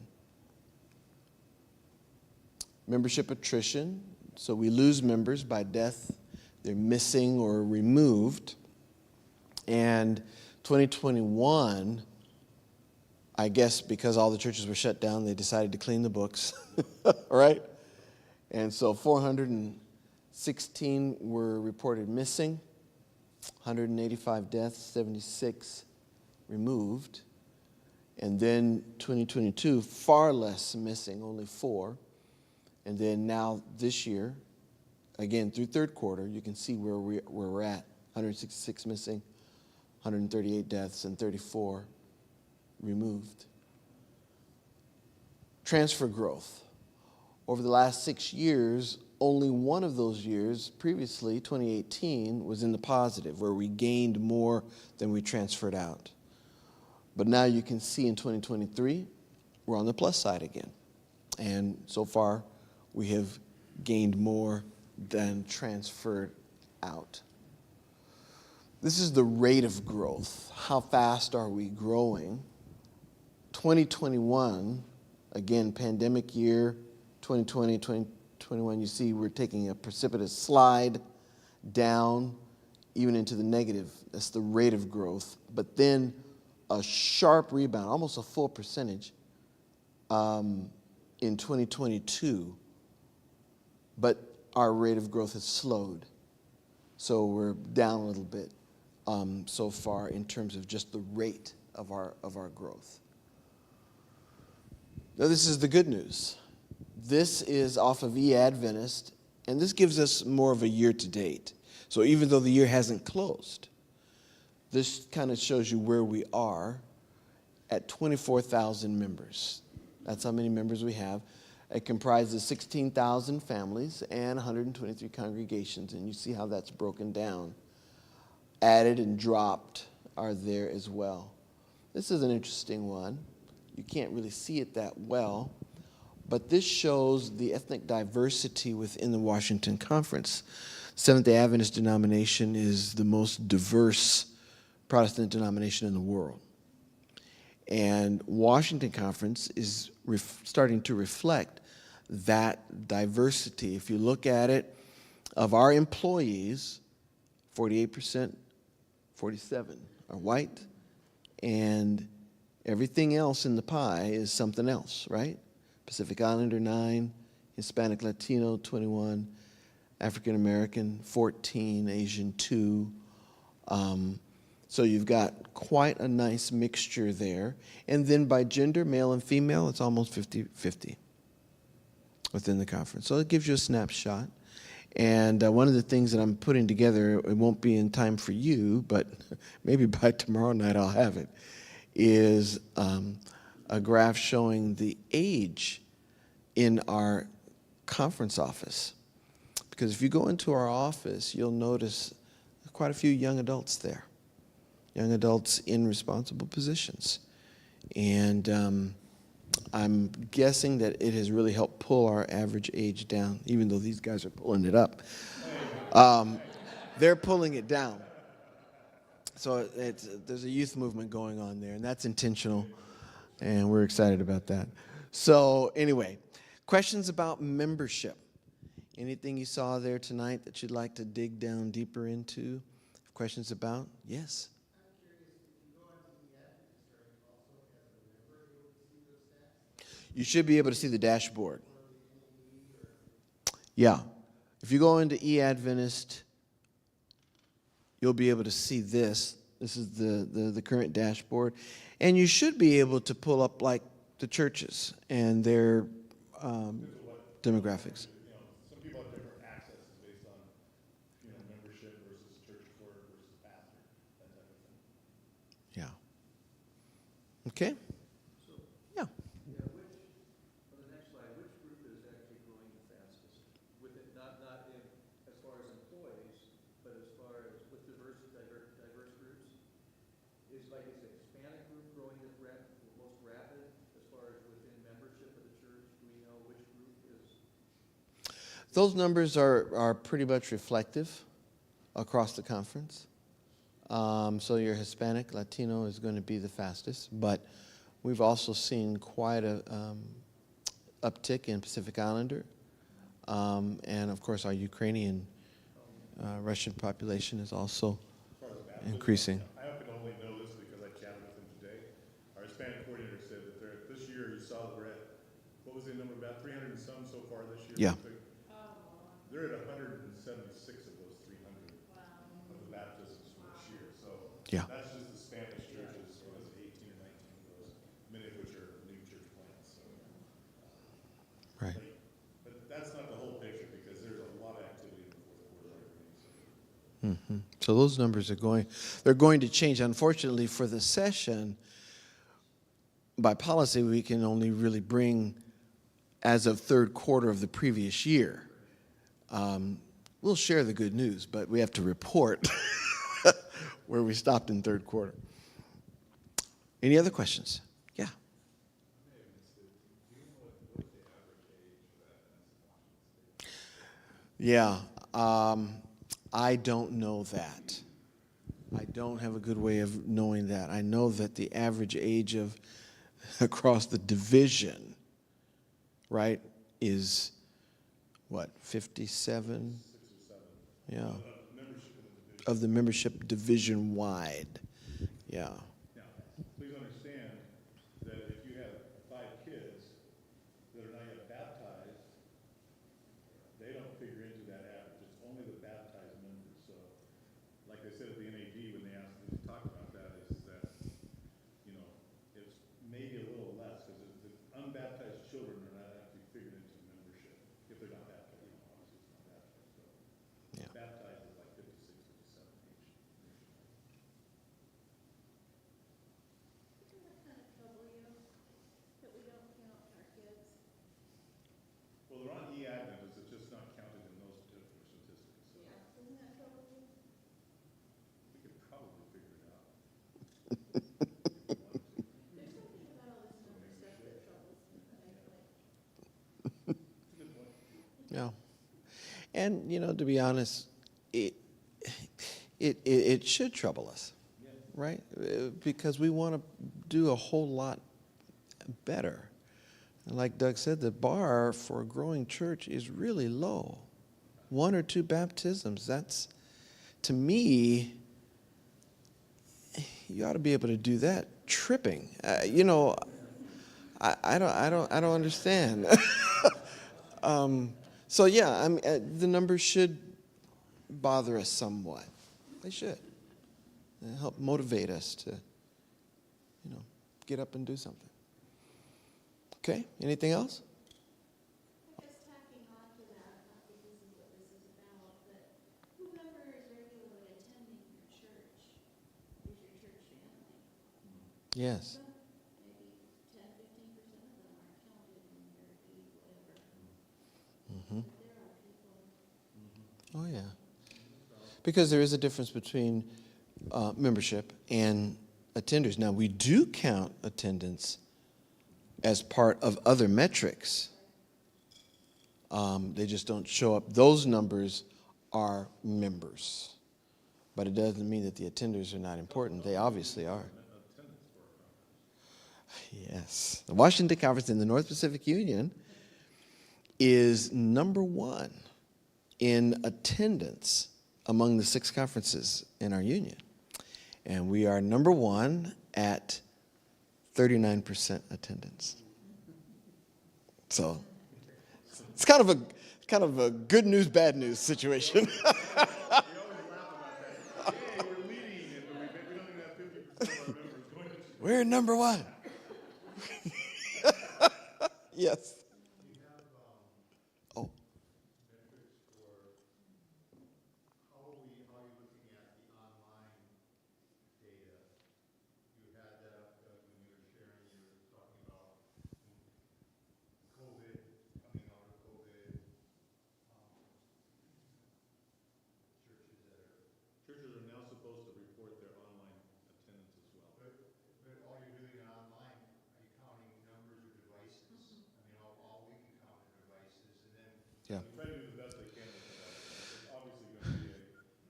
Membership attrition. So we lose members by death. They're missing or removed. And 2021, I guess because all the churches were shut down, they decided to clean the books, right? And so 416 were reported missing, 185 deaths, 76 removed. And then 2022, far less missing, only 4. And then now this year, again, through third quarter, you can see where we're at, 166 missing, 138 deaths, and 34 removed. Transfer growth. Over the last 6 years, only one of those years, previously, 2018, was in the positive, where we gained more than we transferred out. But now you can see in 2023, we're on the plus side again. And so far, we have gained more than transferred out. This is the rate of growth. How fast are we growing? 2021, again, pandemic year, 2020, 2021, you see we're taking a precipitous slide down even into the negative. That's the rate of growth. But then a sharp rebound, almost a full percentage in 2022. But our rate of growth has slowed. So we're down a little bit so far in terms of just the rate of our growth. Now this is the good news. This is off of eAdventist, and this gives us more of a year to date. So even though the year hasn't closed, this kind of shows you where we are at 24,000 members. That's how many members we have. It comprises 16,000 families and 123 congregations, and you see how that's broken down. Added and dropped are there as well. This is an interesting one. You can't really see it that well, but this shows the ethnic diversity within the Washington Conference. Seventh-day Adventist denomination is the most diverse Protestant denomination in the world. And Washington Conference is starting to reflect that diversity. If you look at it, of our employees, 48%, 47 are white, and everything else in the pie is something else, right? Pacific Islander, 9, Hispanic Latino, 21, African American, 14, Asian, 2. So you've got quite a nice mixture there. And then by gender, male and female, it's almost 50-50 within the conference. So it gives you a snapshot. And one of the things that I'm putting together, it won't be in time for you, but maybe by tomorrow night I'll have it, is a graph showing the age in our conference office. Because if you go into our office, you'll notice quite a few young adults there. Young adults in responsible positions. And I'm guessing that it has really helped pull our average age down, even though these guys are pulling it up. They're pulling it down. So there's a youth movement going on there, and that's intentional, and we're excited about that. So anyway, questions about membership. Anything you saw there tonight that you'd like to dig down deeper into? Questions about? Yes? You should be able to see the dashboard. Yeah. If you go into eAdventist, you'll be able to see this. This is the current dashboard. And you should be able to pull up like the churches and their demographics. You know, some people have different accesses based on, you know, membership versus church clerk versus pastor, that type of thing. Yeah. Okay? Yeah. On the next slide, which group is actually growing the fastest? With it, not in, as far as employees, but as far as with diverse groups? Is Hispanic group growing the most rapid as far as within membership of the church? Do we know which group is? Those numbers are pretty much reflective across the conference. So your Hispanic, Latino is going to be the fastest, but we've also seen quite a uptick in Pacific Islander, and of course our Ukrainian, Russian population is also increasing. I happen to only know this because I chatted with him today. Our Hispanic coordinator said that this year you saw that we're at, what was the number, about 300 and some so far this year? Yeah. They're at 176 of those 300 of the baptisms for this year. So Yeah. that's just the Spanish churches, so that's 18 or 19 of those, many of which are new church plants. So, Right. but that's not the whole picture because there's a lot of activity in the fourth quarter. Like we said. So those numbers they're going to change. Unfortunately for the session, by policy, we can only really bring as of third quarter of the previous year. We'll share the good news, but we have to report where we stopped in third quarter. Any other questions? Yeah. Yeah. I don't know that. I don't have a good way of knowing that. I know that the average age of across the division, right, is what, 57? 6 or 7. Yeah. of the membership division-wide. Yeah. Now, please understand that if you have 5 kids that are not yet baptized, they don't figure into that average. It's only the baptized members. So, like I said at the NAD when they talked about that, is that, you know, it's maybe a little less because the unbaptized children are not actually figured into membership if they're not baptized. You know, obviously it's not baptized. So, Yeah. baptized is like 56, 57 each. Doesn't that kind of trouble you, that we don't count our kids? Well, they're on e-Advent, it's just not counted in those particular statistics. So Doesn't that trouble you? we could probably figure it out. There's something about all this number stuff that troubles me, frankly. Yeah. And, you know, to be honest, it should trouble us, right? Because we want to do a whole lot better. And like Doug said, the bar for a growing church is really low. 1 or 2 baptisms, that's, to me, you ought to be able to do that tripping. You know, I don't understand. So yeah, I mean, the numbers should bother us somewhat. They should. They help motivate us to, you know, get up and do something. Okay, anything else? I guess tacking on to that, not that this is what this is about, but whoever is regularly attending your church is your church family. Yes. So maybe 10, 15% of them are counted in your whatever. Mm-hmm. But there are people. Oh, yeah. Because there is a difference between membership and attenders. Now, we do count attendance as part of other metrics. They just don't show up. Those numbers are members. But it doesn't mean that the attenders are not important. They obviously are. Yes. The Washington Conference in the North Pacific Union is number 1 in attendance among the 6 conferences in our union. And we are number 1 at 39% attendance. So it's kind of a good news, bad news situation. We always laugh about that. Hey, we're leading it, but we don't even have 50% of our members going to church. We're number 1. Yes. Oh. Metrics for how are you looking at the online data? You had that up when you were sharing, you were talking about COVID, coming out of COVID, Churches are now supposed to report their online attendance as well. but all you're doing online, are you counting numbers or devices? I mean, all we can count are devices, and then Yeah. We try to do the best they can with the devices. It's obviously going to be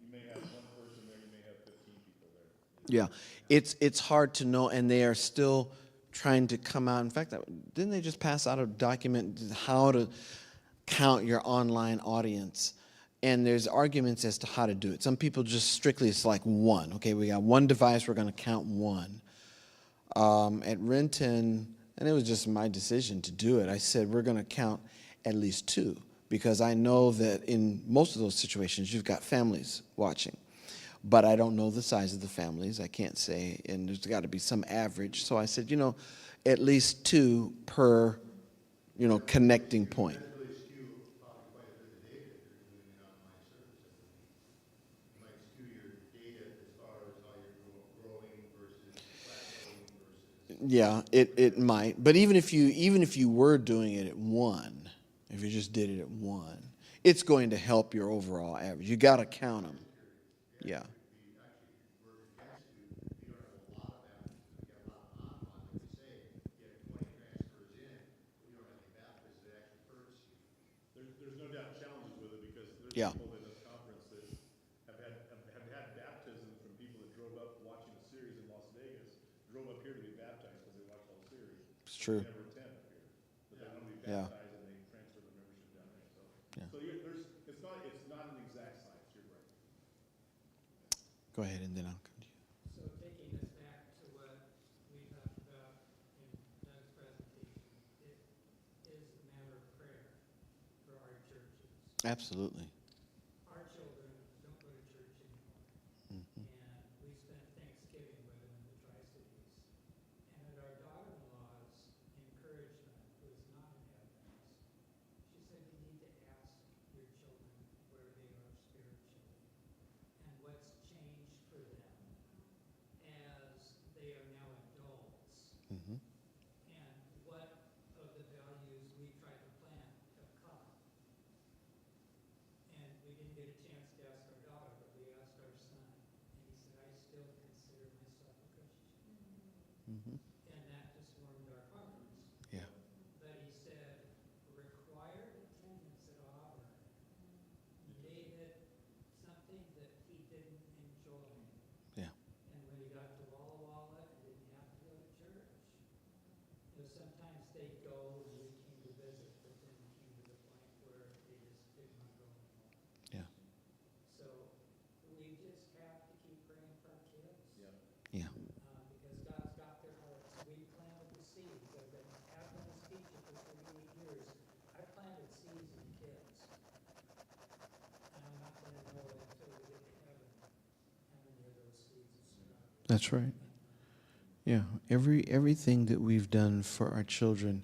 you may have 1 person there, you may have 15 people there. Yeah, it's hard to know, and they are still trying to come out. In fact, didn't they just pass out a document how to count your online audience? And there's arguments as to how to do it. Some people just strictly, it's like 1. Okay, we got 1 device, we're going to count 1. At Renton, and it was just my decision to do it, I said we're going to count at least 2, because I know that in most of those situations you've got families watching. But I don't know the size of the families. I can't say, and there's got to be some average. So I said, you know, at least 2 per, you know, connecting point. that's really skew probably quite a bit of data if you're doing an online service. You might skew your data as far as how you're growing versus plateauing versus. Yeah, it might. But even if you were doing it at 1, if you just did it at 1, it's going to help your overall average. You got to count them. Yeah. Actually work against you if you don't have a lot of baptisms. You got a lot of online, like you say, you have 20 transfers in, but you don't have any baptisms, it actually hurts you. There's no doubt challenges with it because there's Yeah. people in this conference that have had baptisms from people that drove up watching a series in Las Vegas, drove up here to be baptized because they watched the whole series. It's true. They never attend up here, but they want to be Yeah. baptized and they transfer the membership down there. So, Yeah. so it's not an exact science. You're right. Go ahead, and then I'll come to you. So taking us back to what we talked about in Doug's presentation, it is a matter of prayer for our churches. Absolutely. Our children don't go to church anymore. Mhm. And we spent Thanksgiving with them in the Tri-Cities. And at our daughter-in-law's encouragement, who is not an Adventist, she said, you need to ask your children where they are spiritually and what's changed for them as they are now adults, Mhm. and what of the values we tried to plant have caught. And we didn't get a chance to ask our daughter, but we asked our son, and he said, I still consider myself a Christian. Mhm. And that just warmed our hearts. Yeah. But he said, required attendance at Auburn made it something that he didn't enjoy. Yeah. And when he got to Walla Walla and didn't have to go to church, sometimes they'd go and we came to visit, but then it came to the point where they just didn't want to go anymore. Yeah. So we just have to keep praying for our kids. Yeah. Because God's got their hearts. We planted the seeds. I've been an Adventist teacher for 38 years. I planted seeds in kids. And I'm not going to know until we get to heaven how many of those seeds have sprouted. That's right. Yeah. Everything that we've done for our children,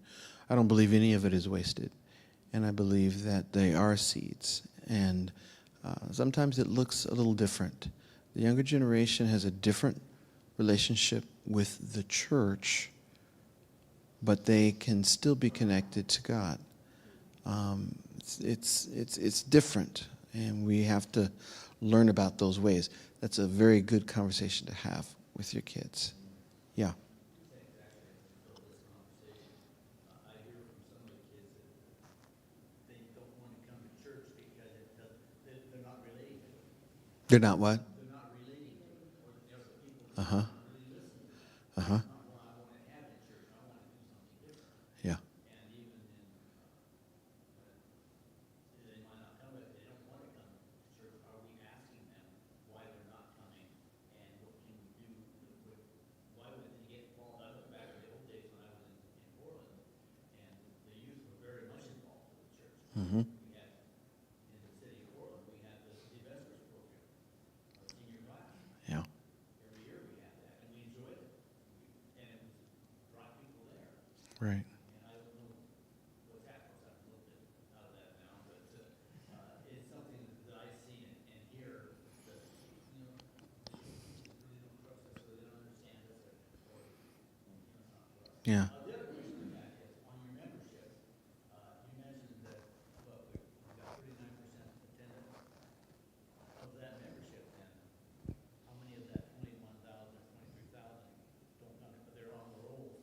I don't believe any of it is wasted. And I believe that they are seeds. And sometimes it looks a little different. The younger generation has a different relationship with the church, but they can still be connected to God. It's different, and we have to learn about those ways. That's a very good conversation to have with your kids. Yeah. I hear from some of the kids that they don't want to come to church because they're not relating to it. They're not what? They're not relating to it, or the other people Uh-huh. don't really listen to it. Uh-huh. Well, I want to have it in church. I want to do something different. Yeah. And even in, they might not come, if they don't want to come to church, are we asking them why they're not coming? And what can we do? Why would they get involved? I look back at the old days when I was in Portland, and the youth were very much involved with the church. Mm-hmm. We had, in the city of Portland, we had the Vespers program, our senior class. Yeah. Every year we had that, and we enjoyed it. And it was, brought people there. Right. And I don't know what's happened, I'm a little bit out of that now, but it's something that I see and hear that, you know, people really don't trust us, or they don't understand us, or it's not for us. Yeah. The other question we had is, on your membership, you mentioned that, well, we've got 39% attendance. Of that membership, then, how many of that 21,000 or 23,000 don't come, but they're on the rolls,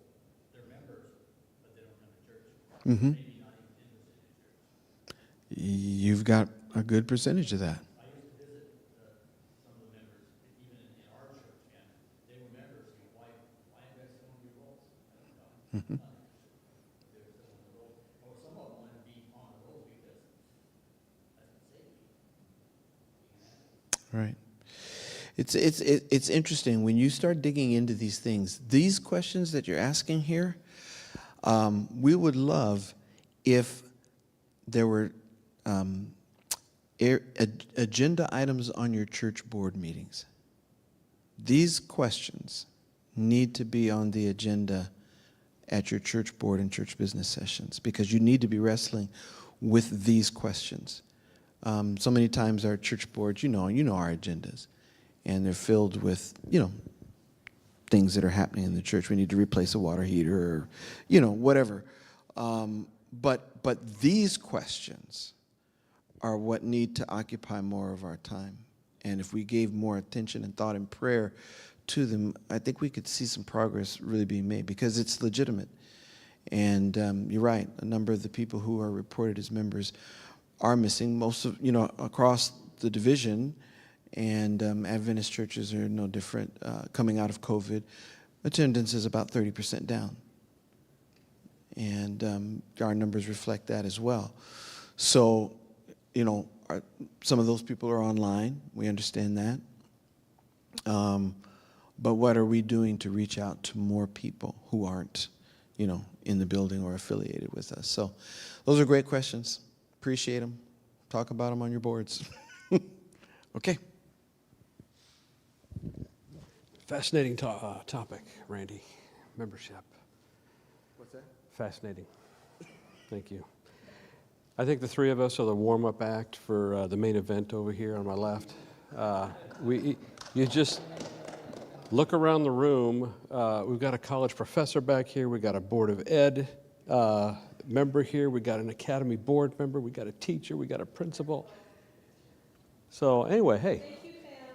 they're members, but they don't come to church? Mm-hmm. Maybe not even interested in church. You've got a good percentage of that. I used to visit some of the members, even in our church, and they were members, you know, why invest in one of your rolls? I don't know. Mhm. Not interested. They were still on the rolls, or some of them want to be on the rolls because that's what they do. Right. It's interesting when you start digging into these things. These questions that you're asking here, we would love if there were agenda items on your church board meetings. These questions need to be on the agenda at your church board and church business sessions because you need to be wrestling with these questions. So many times our church boards, you know our agendas, and they're filled with, things that are happening in the church. We need to replace a water heater or, whatever. But these questions are what need to occupy more of our time. And if we gave more attention and thought and prayer to them, I think we could see some progress really being made because it's legitimate. And you're right, a number of the people who are reported as members are missing. Most of, across the division, and Adventist churches are no different. Coming out of COVID, attendance is about 30% down. And our numbers reflect that as well. So, some of those people are online. We understand that. But what are we doing to reach out to more people who aren't, in the building or affiliated with us? So those are great questions. Appreciate them. Talk about them on your boards. Okay. Fascinating topic, Randy. Membership. What's that? Fascinating. Thank you. I think the three of us are the warm-up act for the main event over here on my left. You just look around the room. We've got a college professor back here. We've got a Board of Ed member here. We've got an academy board member. We've got a teacher. We've got a principal. So anyway, hey.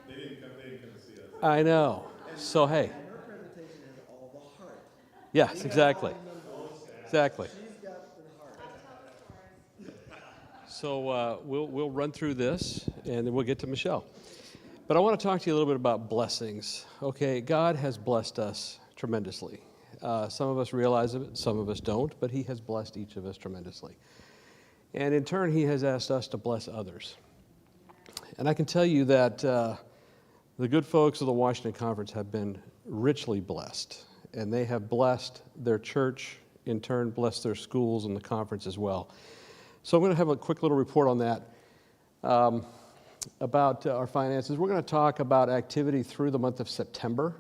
They didn't come to see us. I know. So hey. Her presentation has all the heart. Yes, exactly. Exactly. She's got the heart. So we'll run through this, and then we'll get to Michelle. But I want to talk to you a little bit about blessings. Okay, God has blessed us tremendously. Some of us realize it, some of us don't, but He has blessed each of us tremendously. And in turn, He has asked us to bless others. And I can tell you that the good folks of the Washington Conference have been richly blessed, and they have blessed their church, in turn blessed their schools and the conference as well. So I'm going to have a quick little report on that about our finances. We're going to talk about activity through the month of September.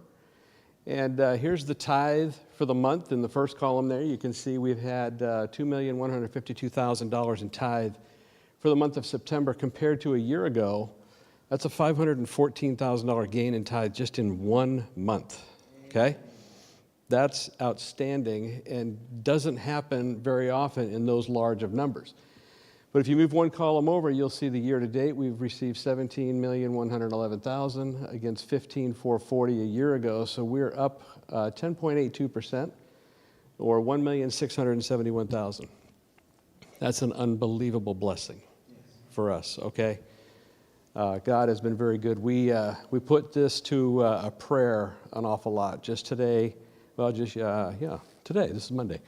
And here's the tithe for the month. In the first column there, you can see we've had $2,152,000 in tithe for the month of September compared to a year ago. That's a $514,000 gain in tithe just in 1 month, okay? That's outstanding and doesn't happen very often in those large of numbers. But if you move one column over, you'll see the year to date, we've received $17,111,000 against $15,440 a year ago. So we're up 10.82%, or $1,671,000. That's an unbelievable blessing for us, okay? God has been very good. We put this to a prayer an awful lot. Just today, today, this is Monday.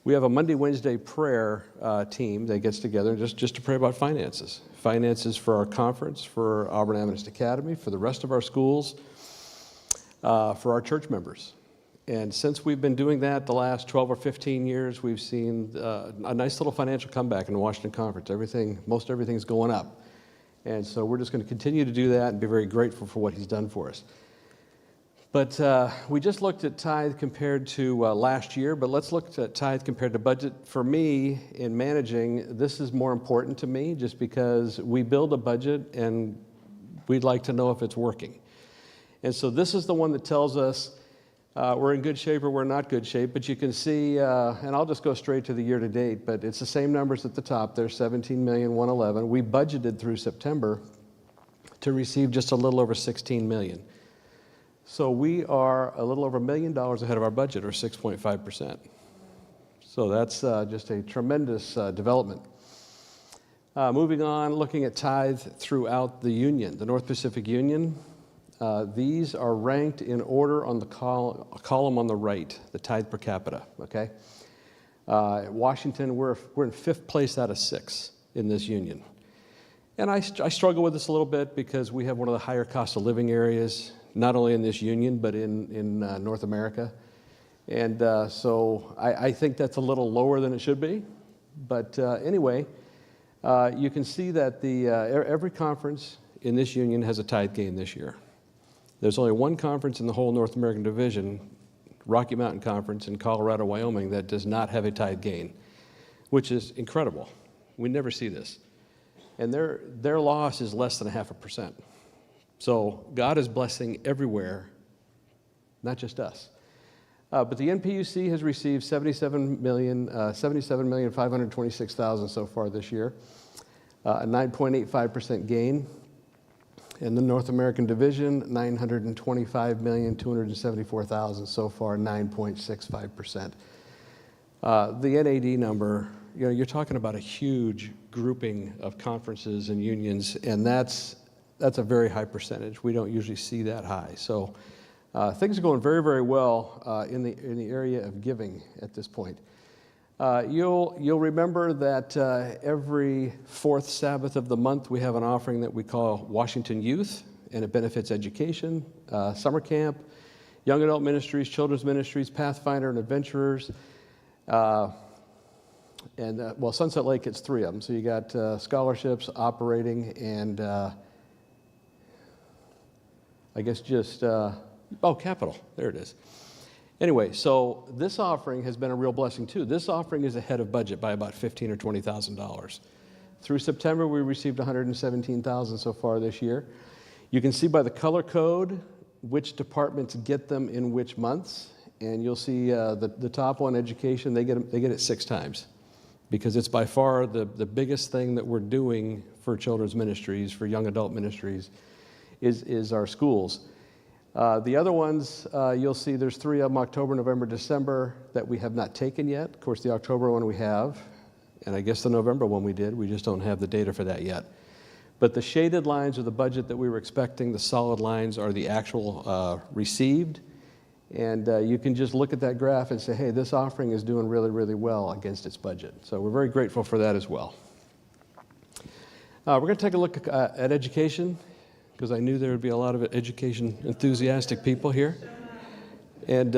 We have a Monday, Wednesday prayer team that gets together just to pray about finances. Finances for our conference, for Auburn Adventist Academy, for the rest of our schools, for our church members. And since we've been doing that the last 12 or 15 years, we've seen a nice little financial comeback in the Washington Conference. Most everything's going up. And so we're just going to continue to do that and be very grateful for what He's done for us. But we just looked at tithe compared to last year, but let's look at tithe compared to budget. For me, in managing, this is more important to me just because we build a budget and we'd like to know if it's working. And so this is the one that tells us we're in good shape or we're not good shape, but you can see, and I'll just go straight to the year to date, but it's the same numbers at the top there, $17,111,000. We budgeted through September to receive just a little over $16 million. So we are a little over $1 million ahead of our budget, or 6.5%. So that's just a tremendous development. Moving on, looking at tithe throughout the Union, the North Pacific Union. These are ranked in order on the column on the right, the tithe per capita, okay? Washington, we're in 5th place out of 6 in this union. And I struggle with this a little bit because we have one of the higher cost of living areas, not only in this union, but in North America. And so I think that's a little lower than it should be. But anyway, you can see that every conference in this union has a tithe gain this year. There's only one conference in the whole North American division, Rocky Mountain Conference in Colorado, Wyoming, that does not have a tithe gain, which is incredible. We never see this. And their loss is less than 0.5%. So God is blessing everywhere, not just us. But the NPUC has received $77,526,000 so far this year, a 9.85% gain. In the North American division, $925,274,000 so far, 9.65%. The NAD number, you're talking about a huge grouping of conferences and unions, and that's a very high percentage. We don't usually see that high. So things are going very, very well in the area of giving at this point. You'll remember that every 4th Sabbath of the month we have an offering that we call Washington Youth, and it benefits education, summer camp, young adult ministries, children's ministries, Pathfinder and Adventurers. Well, Sunset Lake gets 3 of them. So you got scholarships, operating, and I guess just, capital. There it is. Anyway, so this offering has been a real blessing too. This offering is ahead of budget by about $15,000 or $20,000. Through September, we received $117,000 so far this year. You can see by the color code which departments get them in which months, and you'll see the top one, education, they get it 6 times, because it's by far the biggest thing that we're doing for children's ministries, for young adult ministries, is our schools. The other ones, you'll see there's 3 of them, October, November, December, that we have not taken yet. Of course, the October one we have, and I guess the November one we did. We just don't have the data for that yet. But the shaded lines are the budget that we were expecting. The solid lines are the actual received. And you can just look at that graph and say, hey, this offering is doing really, really well against its budget. So we're very grateful for that as well. We're going to take a look at education, because I knew there would be a lot of education enthusiastic people here. And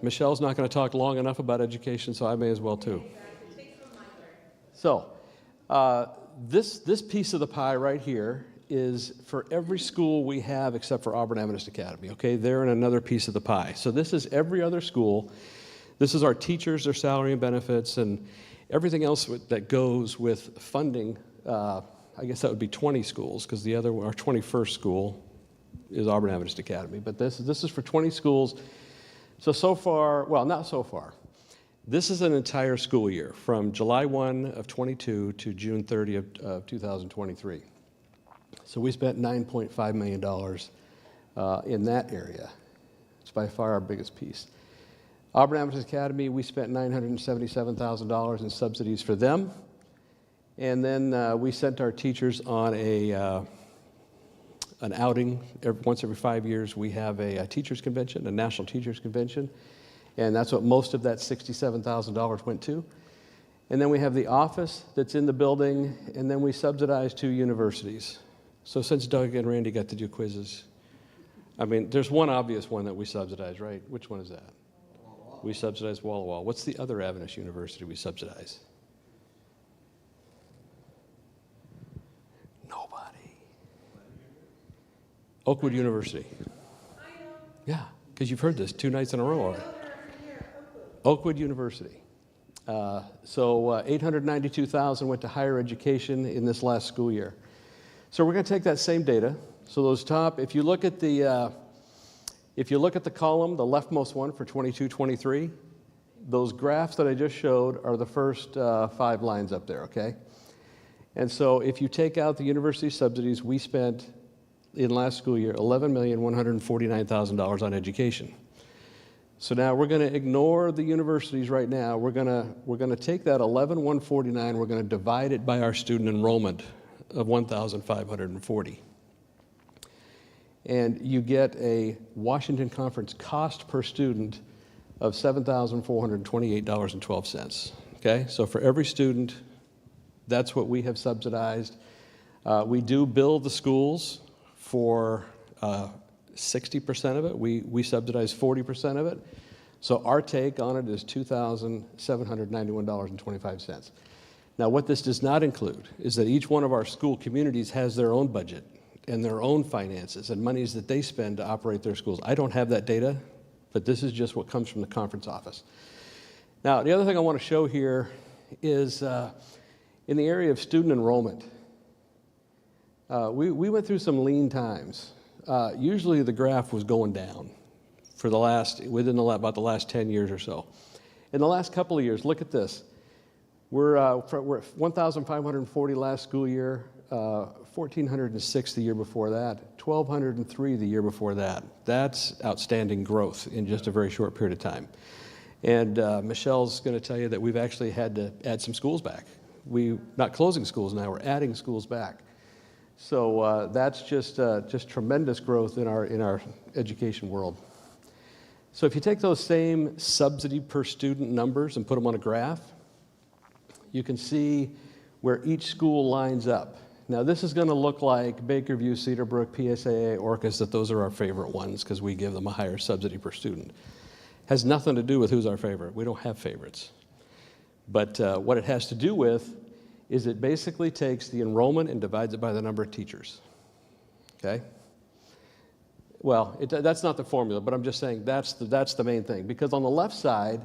Michelle's not going to talk long enough about education, so I may as well too. So this piece of the pie right here is for every school we have except for Auburn Adventist Academy, okay? They're in another piece of the pie. So this is every other school. This is our teachers, their salary and benefits, and everything else that goes with funding. I guess that would be 20 schools, because our 21st school is Auburn Adventist Academy. But this is for 20 schools. So far, well, not so far. This is an entire school year, from July 1 of 22 to June 30 of 2023. So we spent $9.5 million in that area. It's by far our biggest piece. Auburn Adventist Academy, we spent $977,000 in subsidies for them. And then we sent our teachers on an outing. Once every 5 years, we have a teachers convention, a national teachers convention. And that's what most of that $67,000 went to. And then we have the office that's in the building, and then we subsidize 2 universities. So since Doug and Randy got to do quizzes, I mean, there's one obvious one that we subsidize, right? Which one is that? We subsidize Walla Walla. What's the other Adventist university we subsidize? Nobody. Oakwood University. Yeah, because you've heard this 2 nights in a row already. Oakwood University. So $892,000 went to higher education in this last school year. So we're going to take that same data. So those top, if you look at the column, the leftmost one for 22-23, those graphs that I just showed are the first 5 lines up there, okay? And so if you take out the university subsidies, we spent in last school year $11,149,000 on education. So now we're going to ignore the universities right now. We're going to take that $11,149, we're going to divide it by our student enrollment of 1,540. And you get a Washington Conference cost per student of $7,428.12. Okay, so for every student, that's what we have subsidized. We do bill the schools for 60% of it. We subsidize 40% of it. So our take on it is $2,791.25. Now, what this does not include is that each one of our school communities has their own budget and their own finances and monies that they spend to operate their schools. I don't have that data, but this is just what comes from the conference office. Now, the other thing I want to show here is in the area of student enrollment. We went through some lean times. Usually the graph was going down for about the last 10 years or so. In the last couple of years, look at this. We're at 1,540 last school year, 1,406 the year before that, 1,203 the year before that. That's outstanding growth in just a very short period of time. And Michelle's going to tell you that we've actually had to add some schools back. We're not closing schools now, we're adding schools back. So that's just tremendous growth in our education world. So if you take those same subsidy per student numbers and put them on a graph, you can see where each school lines up. Now, this is going to look like Bakerview, Cedarbrook, PSAA, Orcas, that those are our favorite ones because we give them a higher subsidy per student. Has nothing to do with who's our favorite. We don't have favorites. But what it has to do with is it basically takes the enrollment and divides it by the number of teachers. Okay? Well, that's not the formula, but I'm just saying that's the main thing. Because on the left side,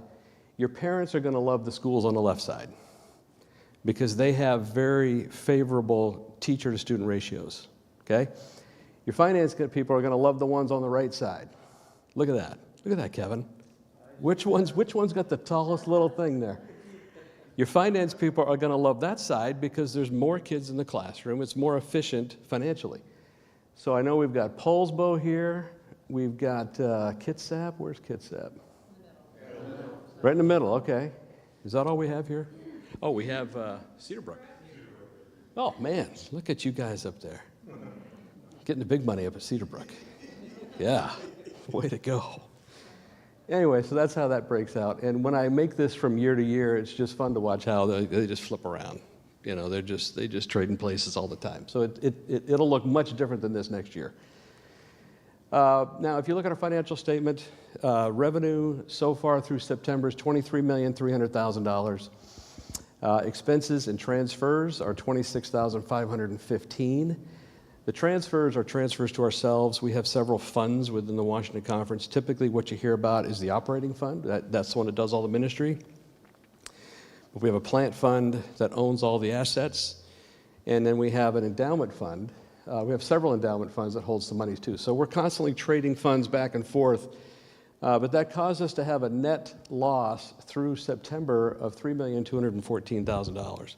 your parents are going to love the schools on the left side because they have very favorable teacher-to-student ratios. Okay? Your finance people are going to love the ones on the right side. Look at that. Look at that, Kevin. Which one's got the tallest little thing there? Your finance people are going to love that side because there's more kids in the classroom. It's more efficient financially. So I know we've got Polsbo here. We've got Kitsap. Where's Kitsap? Right in the middle, okay. Is that all we have here? Oh, we have Cedarbrook. Oh, man, look at you guys up there. Getting the big money up at Cedarbrook. Yeah, way to go. Anyway, so that's how that breaks out. And when I make this from year to year, it's just fun to watch how they just flip around. You know, they just trade in places all the time. So it'll look much different than this next year. Now, if you look at our financial statement, revenue so far through September is $23,300,000. Expenses and transfers are $26,515. The transfers are transfers to ourselves. We have several funds within the Washington Conference. Typically, what you hear about is the operating fund. That's the one that does all the ministry. We have a plant fund that owns all the assets. And then we have an endowment fund. We have several endowment funds that hold some monies too. So we're constantly trading funds back and forth. But that caused us to have a net loss through September of $3,214,000.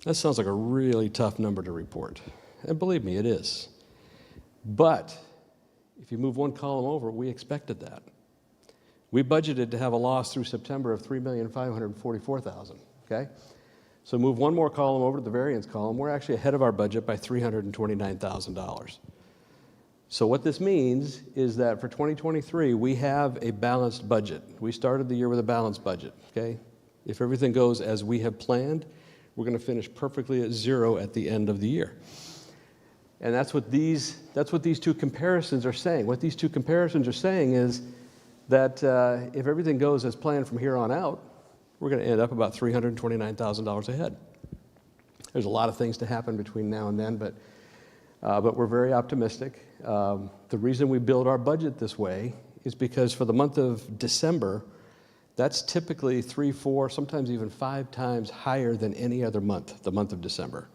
That sounds like a really tough number to report. And believe me, it is. But if you move one column over, we expected that. We budgeted to have a loss through September of $3,544,000, okay? So move one more column over to the variance column, we're actually ahead of our budget by $329,000. So what this means is that for 2023, we have a balanced budget. We started the year with a balanced budget, okay? If everything goes as we have planned, we're going to finish perfectly at zero at the end of the year. And that's what these two comparisons are saying. What these two comparisons are saying is that if everything goes as planned from here on out, we're going to end up about $329,000 ahead. There's a lot of things to happen between now and then, but we're very optimistic. The reason we build our budget this way is because for the month of December, that's typically 3, 4, sometimes even 5 times higher than any other month, the month of December.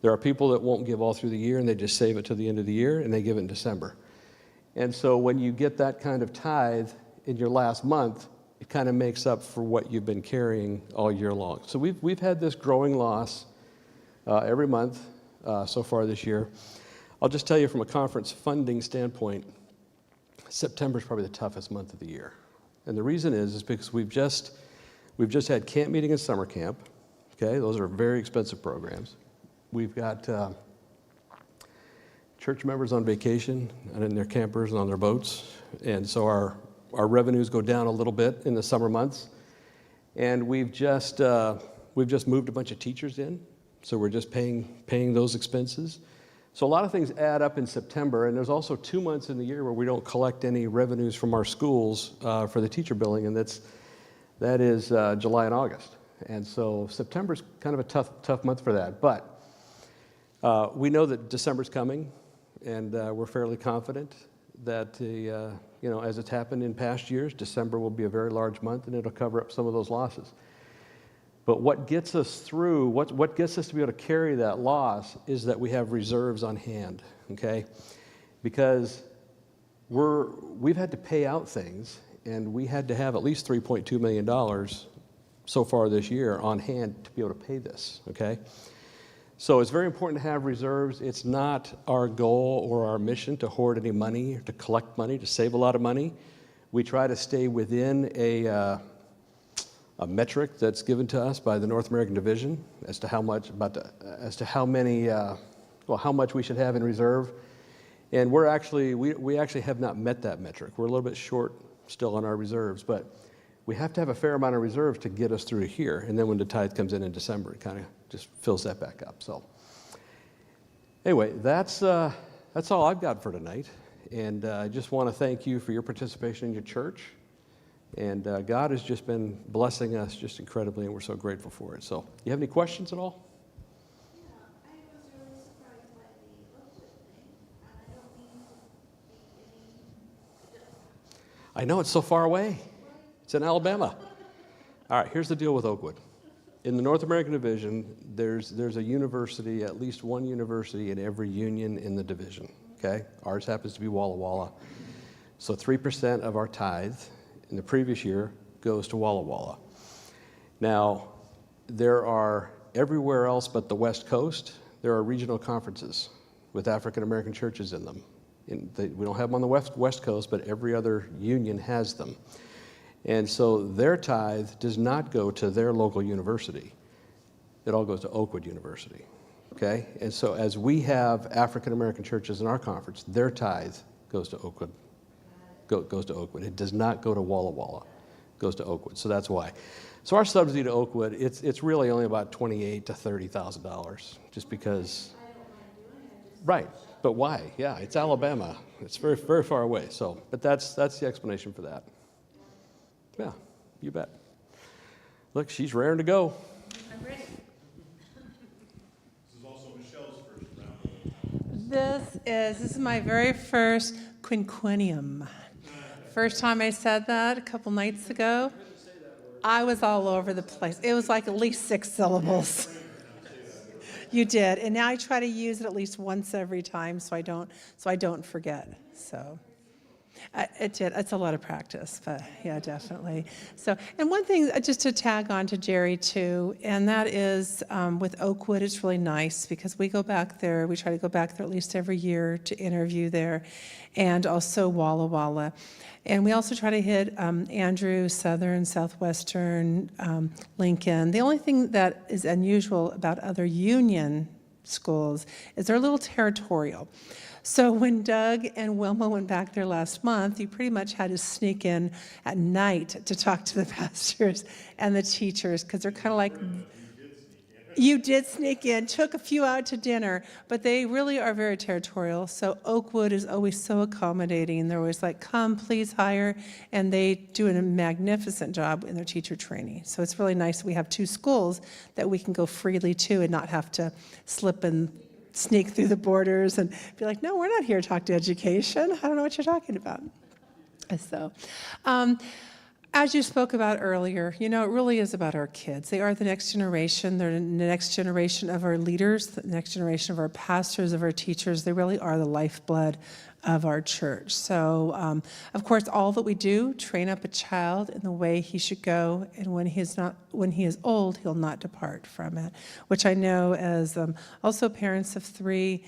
There are people that won't give all through the year and they just save it to the end of the year and they give it in December. And so when you get that kind of tithe in your last month, it kind of makes up for what you've been carrying all year long. So we've had this growing loss every month so far this year. I'll just tell you from a conference funding standpoint, September is probably the toughest month of the year. And the reason is because we've just had camp meeting and summer camp. Okay, those are very expensive programs. We've got church members on vacation and in their campers and on their boats. And so our revenues go down a little bit in the summer months. And we've just moved a bunch of teachers in. So we're just paying those expenses. So a lot of things add up in September. And there's also 2 months in the year where we don't collect any revenues from our schools for the teacher billing. And that is July and August. And so September's kind of a tough month for that. But we know that December's coming, and we're fairly confident that, as it's happened in past years, December will be a very large month, and it'll cover up some of those losses. But what gets us through, what gets us to be able to carry that loss is that we have reserves on hand, okay? Because we've had to pay out things, and we had to have at least $3.2 million so far this year on hand to be able to pay this, okay? So it's very important to have reserves. It's not our goal or our mission to hoard any money, or to collect money, to save a lot of money. We try to stay within a metric that's given to us by the North American Division as to how much we should have in reserve. And we actually have not met that metric. We're a little bit short still on our reserves, but we have to have a fair amount of reserves to get us through here. And then when the tithe comes in December, it kind of just fills that back up. So Anyway, that's all I've got for tonight. And I just want to thank you for your participation in your church. And God has just been blessing us just incredibly, and we're so grateful for it. So, you have any questions at all? Yeah, I was really surprised by the Oakwood thing, and I don't mean to be any, I know it's so far away. It's in Alabama. All right, here's the deal with Oakwood. In the North American division, there's a university, at least one university in every union in the division, okay? Ours happens to be Walla Walla. So 3% of our tithe in the previous year goes to Walla Walla. Now, there are, everywhere else but the West Coast, there are regional conferences with African American churches in them. We don't have them on the West Coast, but every other union has them. And so their tithe does not go to their local university. It all goes to Oakwood University, okay? And so as we have African American churches in our conference, their tithe goes to Oakwood. Goes to Oakwood. It does not go to Walla Walla. It goes to Oakwood. So that's why. So our subsidy to Oakwood, it's really only about $28,000 to $30,000, just because. Right. But why? Yeah, it's Alabama. It's very, very far away. So, but that's the explanation for that. Yeah, you bet. Look, she's raring to go. I'm ready. This is also Michelle's first round. This is my very first quinquennium. First time I said that a couple nights ago, I was all over the place. It was like at least 6 syllables. You did, and now I try to use it at least once every time, so I don't forget. So. It's a lot of practice, but yeah, definitely. So, and one thing, just to tag on to Jerry too, and that is with Oakwood, it's really nice because we go back there, we try to go back there at least every year to interview there, and also Walla Walla. And we also try to hit Andrew, Southern, Southwestern, Lincoln. The only thing that is unusual about other union schools is they're a little territorial. So when Doug and Wilma went back there last month, you pretty much had to sneak in at night to talk to the pastors and the teachers, because they're kind of like, you did sneak in, took a few out to dinner, but they really are very territorial. So Oakwood is always so accommodating. They're always like, come, please hire. And they do a magnificent job in their teacher training. So it's really nice we have 2 schools that we can go freely to and not have to slip and sneak through the borders and be like, no, we're not here to talk to education. I don't know what you're talking about. So, as you spoke about earlier, it really is about our kids. They are the next generation. They're the next generation of our leaders, the next generation of our pastors, of our teachers. They really are the lifeblood of our church. So, of course, all that we do, train up a child in the way he should go, and when he is old, he'll not depart from it, which I know as also parents of 3,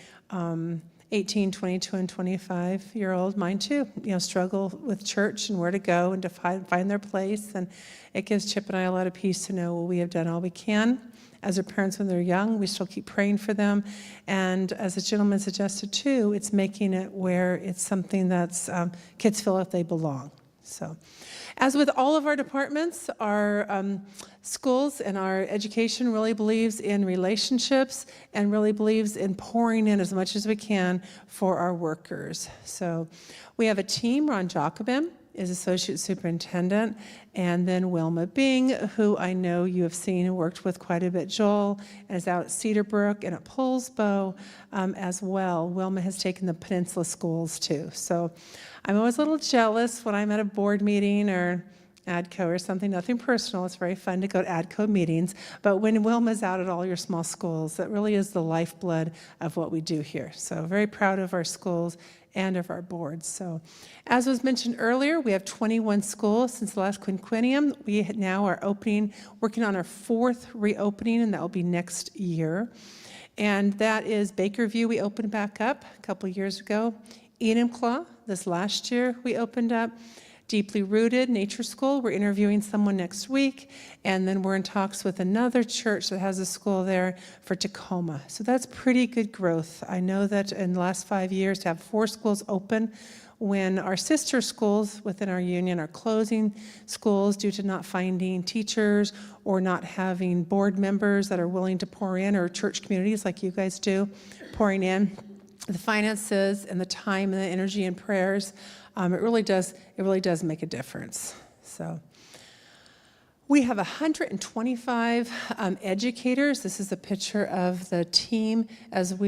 18, 22, and 25-year-old, mine too, struggle with church and where to go and to find their place. And it gives Chip and I a lot of peace to know we have done all we can. As their parents when they're young, we still keep praying for them. And as the gentleman suggested too, it's making it where it's something that's kids feel like they belong. So, as with all of our departments, our schools and our education really believes in relationships and really believes in pouring in as much as we can for our workers. So we have a team. Ron Jacobin is associate superintendent, and then Wilma Bing, who I know you have seen and worked with quite a bit. Joel is out at Cedarbrook and at Poulsbo as well. Wilma has taken the Peninsula schools too. So I'm always a little jealous when I'm at a board meeting or ADCO or something, nothing personal. It's very fun to go to ADCO meetings. But when Wilma's out at all your small schools, that really is the lifeblood of what we do here. So very proud of our schools and of our boards. So as was mentioned earlier, we have 21 schools since the last quinquennium. We now are working on our 4th reopening, and that will be next year. And that is Bakerview, we opened back up a couple years ago. Enumclaw, this last year we opened up. Deeply Rooted Nature School, we're interviewing someone next week, and then we're in talks with another church that has a school there for Tacoma. So that's pretty good growth. I know that in the last 5 years to have 4 schools open when our sister schools within our union are closing schools due to not finding teachers or not having board members that are willing to pour in, or church communities like you guys do pouring in, the finances and the time and the energy and prayers. It really does make a difference. So we have 125 educators. This is a picture of the team as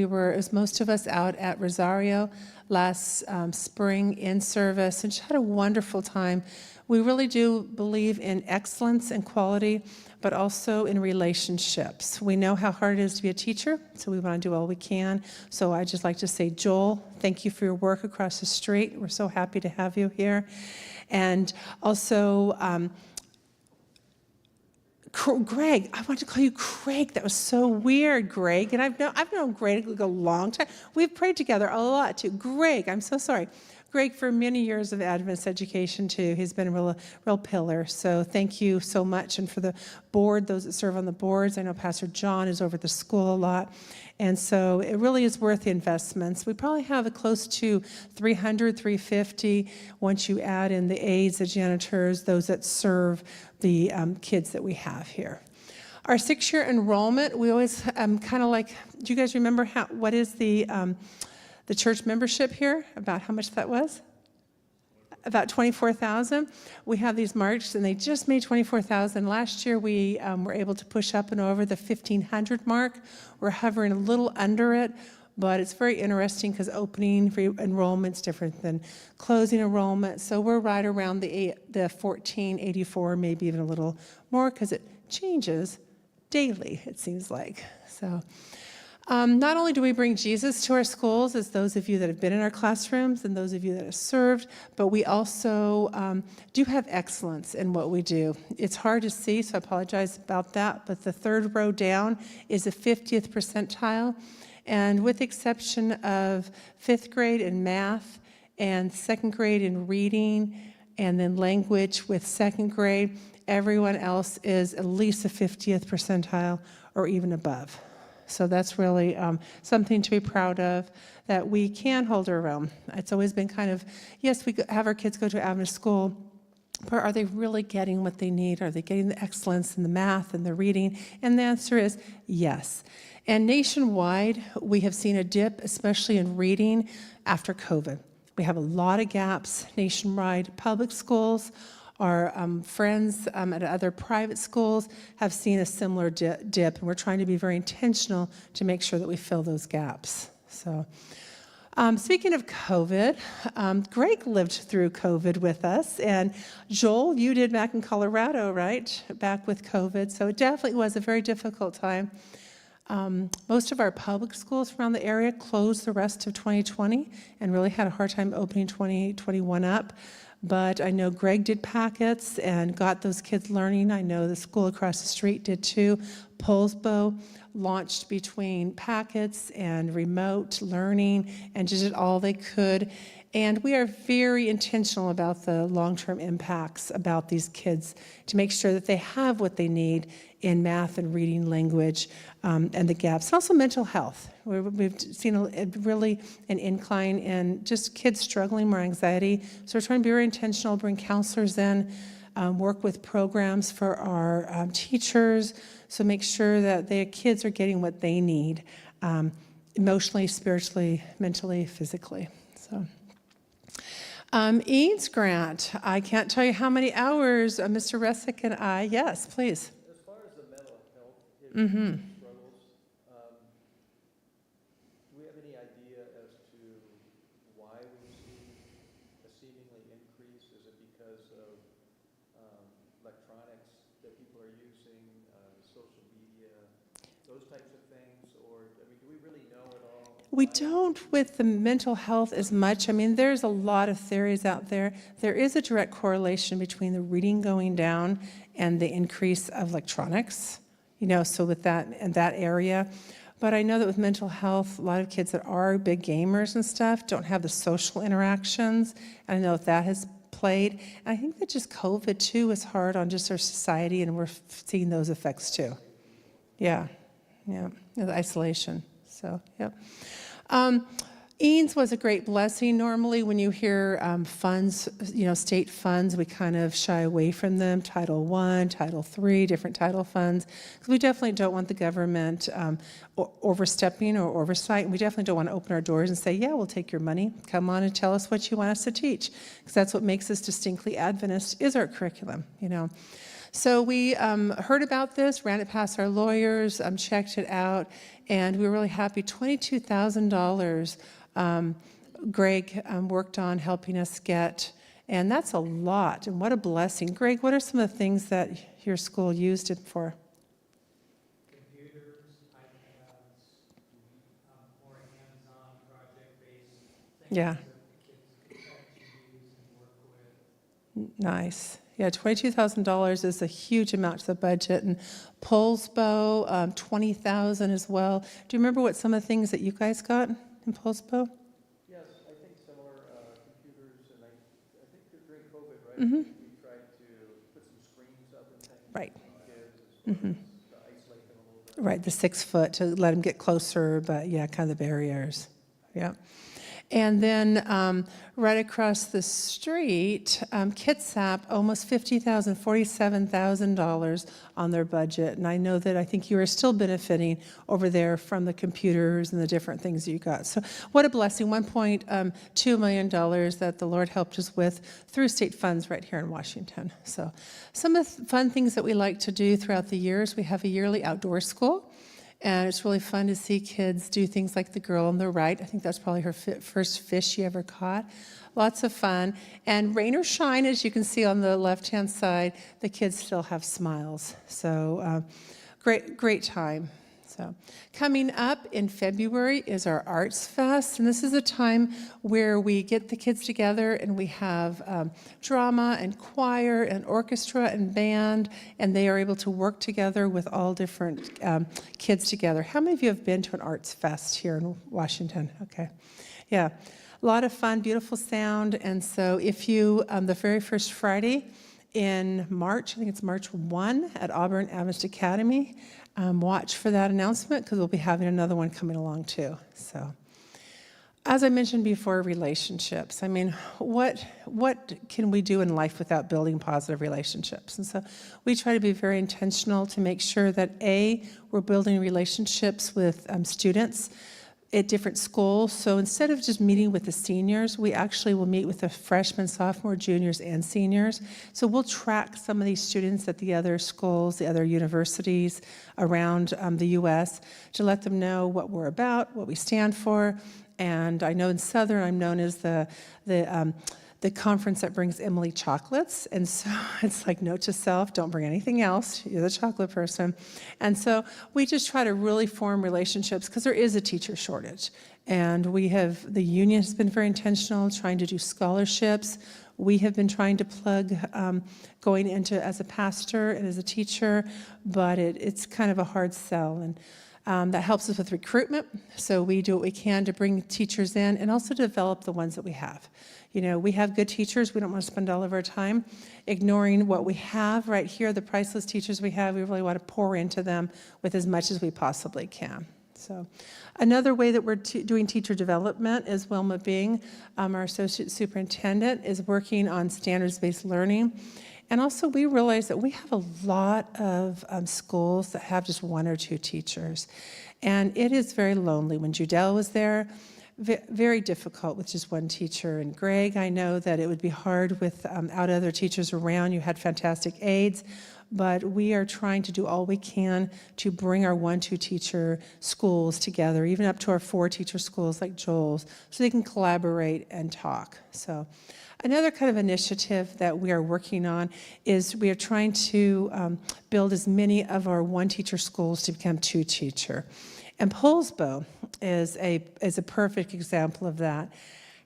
most of us out at Rosario last spring in service, and just had a wonderful time. We really do believe in excellence and quality, but also in relationships. We know how hard it is to be a teacher, so we want to do all we can. So I'd just like to say, Joel, thank you for your work across the street. We're so happy to have you here. And also, Greg, I want to call you Craig. That was so weird, Greg. And I've known Greg a long time. We've prayed together a lot too. Greg, I'm so sorry. Greg, for many years of Adventist education too, he's been a real pillar. So thank you so much. And for the board, those that serve on the boards, I know Pastor John is over at the school a lot. And so it really is worth the investments. We probably have close to 300, 350 once you add in the aides, the janitors, those that serve the kids that we have here. Our 6-year enrollment, we always kind of like, do you guys remember what is the church membership here, about how much that was? About 24,000. We have these marks, and they just made 24,000. Last year, we were able to push up and over the 1,500 mark. We're hovering a little under it, but it's very interesting because opening enrollment's different than closing enrollment. So we're right around the 1,484, maybe even a little more, because it changes daily, it seems like. So. Not only do we bring Jesus to our schools, as those of you that have been in our classrooms and those of you that have served, but we also do have excellence in what we do. It's hard to see, so I apologize about that, but the third row down is a 50th percentile, and with the exception of 5th grade in math and 2nd grade in reading and then language with 2nd grade, everyone else is at least a 50th percentile or even above. So that's really something to be proud of, that we can hold our own. It's always been kind of, yes, we have our kids go to Adventist school, but are they really getting what they need? Are they getting the excellence in the math and the reading? And the answer is yes. And nationwide, we have seen a dip, especially in reading after COVID. We have a lot of gaps nationwide. Public schools, our friends at other private schools have seen a similar dip, and we're trying to be very intentional to make sure that we fill those gaps. So, speaking of COVID, Greg lived through COVID with us, and Joel, you did back in Colorado, right? Back with COVID, so it definitely was a very difficult time. Most of our public schools around the area closed the rest of 2020 and really had a hard time opening 2021 up. But I know Greg did packets and got those kids learning. I know the school across the street did too. Polsbo launched between packets and remote learning and just did all they could. And we are very intentional about the long-term impacts about these kids to make sure that they have what they need in math and reading, language, and the gaps. And also mental health. We've seen really an incline in just kids struggling, more anxiety. So we're trying to be very intentional, bring counselors in, work with programs for our teachers, so make sure that their kids are getting what they need, emotionally, spiritually, mentally, physically. So. EADS grant, I can't tell you how many hours Mr. Resick and I, yes, please. As far as the mental health issues, struggles, do we have any idea as to why we see a seemingly increase? Is it because of electronics that people are using, social media, those types of things? Or, I mean, do we really know at all? We don't with the mental health as much. I mean, there's a lot of theories out there. There is a direct correlation between the reading going down and the increase of electronics, so with that in that area. But I know that with mental health, a lot of kids that are big gamers and stuff don't have the social interactions. And I know that has played. And I think that just COVID too is hard on just our society, and we're seeing those effects too. Yeah, the isolation. So, yep. Eanes was a great blessing. Normally, when you hear funds, state funds, we kind of shy away from them. Title I, Title III, different title funds. Because we definitely don't want the government overstepping or oversight. And we definitely don't want to open our doors and say, yeah, we'll take your money. Come on and tell us what you want us to teach. Because that's what makes us distinctly Adventist, is our curriculum, So we heard about this, ran it past our lawyers, checked it out, and we were really happy. $22,000 Greg worked on helping us get, and that's a lot, and what a blessing. Greg, what are some of the things that your school used it for? Computers, iPads, more hands-on, project-based things Yeah. that the kids could actually use and work with. Nice. Yeah, $22,000 is a huge amount to the budget, and Polsbo, $20,000 as well. Do you remember what some of the things that you guys got in Polsbo? Yes, I think similar computers, and I think during COVID, right? Mm-hmm. We tried to put some screens up and things Right. for kids as far as to isolate them a little bit. Right, the 6 foot to let them get closer, but yeah, kind of the barriers. Yeah. And then right across the street, Kitsap, almost $50,000, $47,000 on their budget. And I know that I think you are still benefiting over there from the computers and the different things you got. So what a blessing, $1.2 million that the Lord helped us with through state funds right here in Washington. So some of the fun things that we like to do throughout the years, we have a yearly outdoor school. And it's really fun to see kids do things like the girl on the right. I think that's probably her first fish she ever caught. Lots of fun. And rain or shine, as you can see on the left-hand side, the kids still have smiles. So great time. So coming up in February is our Arts Fest. And this is a time where we get the kids together and we have drama and choir and orchestra and band. And they are able to work together with all different kids together. How many of you have been to an Arts Fest here in Washington? Okay. Yeah. A lot of fun, beautiful sound. And so if you, the very first Friday in March, I think it's March 1 at Auburn Adventist Academy, watch for that announcement because we'll be having another one coming along too. So, as I mentioned before, relationships. I mean, what can we do in life without building positive relationships? And so we try to be very intentional to make sure that we're building relationships with students at different schools. So instead of just meeting with the seniors, we actually will meet with the freshmen, sophomore, juniors, and seniors. So we'll track some of these students at the other schools, the other universities around the U.S. to let them know what we're about, what we stand for. And I know in Southern, I'm known as the conference that brings Emily chocolates. And so it's like, note to self, don't bring anything else. You're the chocolate person. And so we just try to really form relationships because there is a teacher shortage. And the union has been very intentional trying to do scholarships. We have been trying to plug going into as a pastor and as a teacher, but it's kind of a hard sell. And that helps us with recruitment. So we do what we can to bring teachers in and also develop the ones that we have. We have good teachers. We don't want to spend all of our time ignoring what we have right here, the priceless teachers we have. We really want to pour into them with as much as we possibly can. So another way that we're doing teacher development is Wilma Bing, our associate superintendent, is working on standards-based learning. And also we realize that we have a lot of schools that have just 1 or 2 teachers. And it is very lonely. When Judelle was there, very difficult with just 1 teacher. And Greg, I know that it would be hard without other teachers around. You had fantastic aides, but we are trying to do all we can to bring our 1-2 teacher schools together, even up to our 4 teacher schools like Joel's, so they can collaborate and talk. So another kind of initiative that we are working on is we are trying to build as many of our 1 teacher schools to become 2 teacher. And Polsbo is a perfect example of that.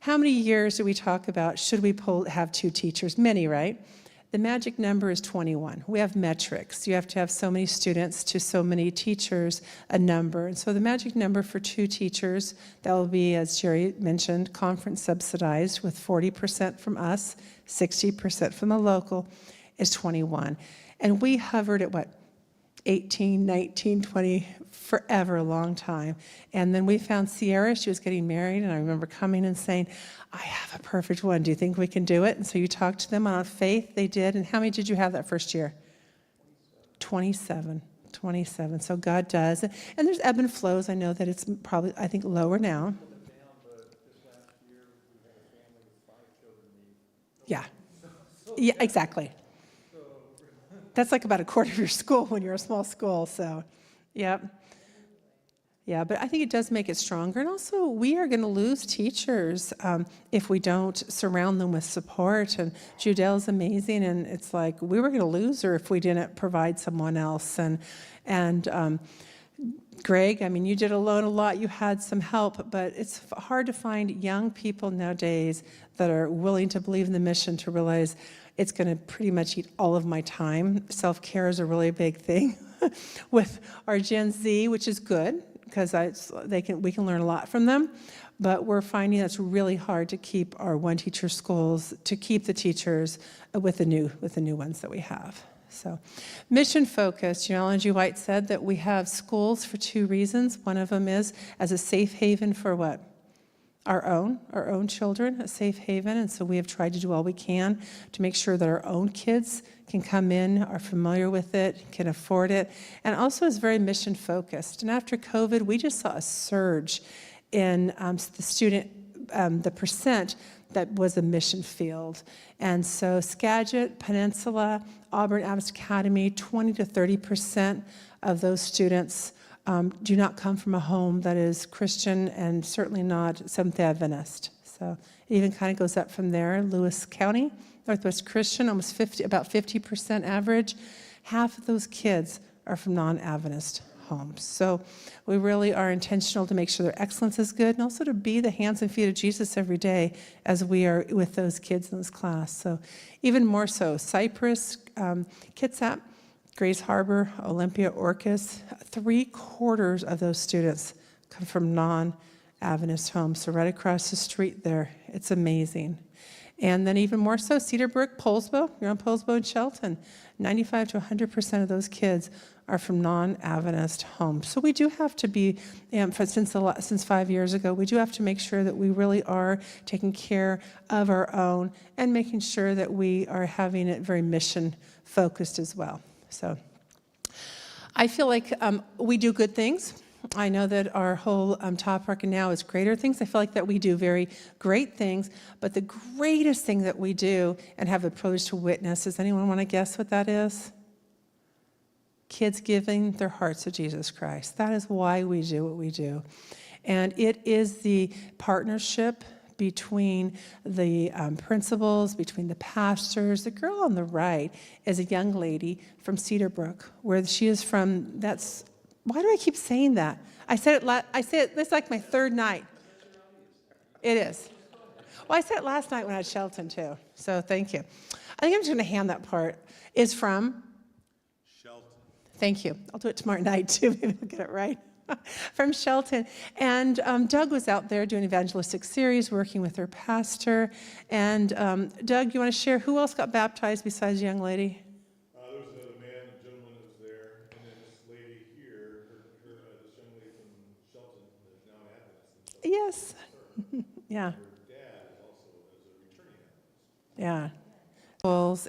How many years do we talk about should we have 2 teachers? Many, right? The magic number is 21. We have metrics. You have to have so many students to so many teachers, a number. And so the magic number for 2 teachers, that will be, as Jerry mentioned, conference subsidized with 40% from us, 60% from the local, is 21. And we hovered at what? 18, 19, 20, forever, a long time. And then we found Sierra. She was getting married, and I remember coming and saying, I have a perfect one. Do you think we can do it? And so you talked to them on faith. They did. And how many did you have that first year? 27. 27. So God does. And there's ebb and flows. I know that it's probably, I think, lower now. Yeah. Yeah, exactly. That's like about a quarter of your school when you're a small school. So, yep. Yeah, but I think it does make it stronger. And also, we are going to lose teachers if we don't surround them with support. And Judel's amazing, and it's like we were going to lose her if we didn't provide someone else. And Greg, I mean, you did alone a lot. You had some help, but it's hard to find young people nowadays that are willing to believe in the mission, to realize it's going to pretty much eat all of my time. Self-care is a really big thing with our Gen Z, which is good, because we can learn a lot from them, but we're finding that's really hard to keep our one-teacher schools, to keep the teachers with the new ones that we have. So, mission focused. Ellen G. White said that we have schools for two reasons. One of them is as a safe haven for what? Our own children, a safe haven. And so we have tried to do all we can to make sure that our own kids can come in, are familiar with it, can afford it, and also is very mission focused. And after COVID, we just saw a surge in the percent that was a mission field. And so Skagit, Peninsula, Auburn Adventist Academy, 20 to 30% of those students do not come from a home that is Christian, and certainly not Seventh-day Adventist. So it even kind of goes up from there. Lewis County, Northwest Christian, about 50% average. Half of those kids are from non-Adventist homes. So we really are intentional to make sure their excellence is good, and also to be the hands and feet of Jesus every day as we are with those kids in this class. So even more so, Cypress, Kitsap, Grays Harbor, Olympia, Orcas, 3/4 of those students come from non-Adventist homes. So right across the street there, it's amazing. And then even more so, Cedar Brook, Poulsbo, you're on Poulsbo and Shelton, 95 to 100% of those kids are from non-Adventist homes. So we do have to be, since 5 years ago, we do have to make sure that we really are taking care of our own and making sure that we are having it very mission focused as well. So I feel like we do good things. I know that our whole topic now is greater things. I feel like that we do very great things, but the greatest thing that we do and have the privilege to witness, does anyone want to guess what that is? Kids giving their hearts to Jesus Christ. That is why we do what we do. And it is the partnership between the principals, between the pastors. The girl on the right is a young lady from Cedar Brook, where she is from. Why do I keep saying that? I said it, this is like my third night. It is. Well, I said it last night when I was at Shelton, too. So thank you. I think I'm just going to hand that part. Is from? Shelton. Thank you. I'll do it tomorrow night, too. Maybe I'll get it right. From Shelton. And Doug was out there doing evangelistic series, working with her pastor. And Doug, you want to share who else got baptized besides the young lady? There was another man, a gentleman that was there, and then this lady here, this young lady from Shelton, that's now an Adventist. Yes. Yeah. Her dad is also a returning Adventist. Yeah.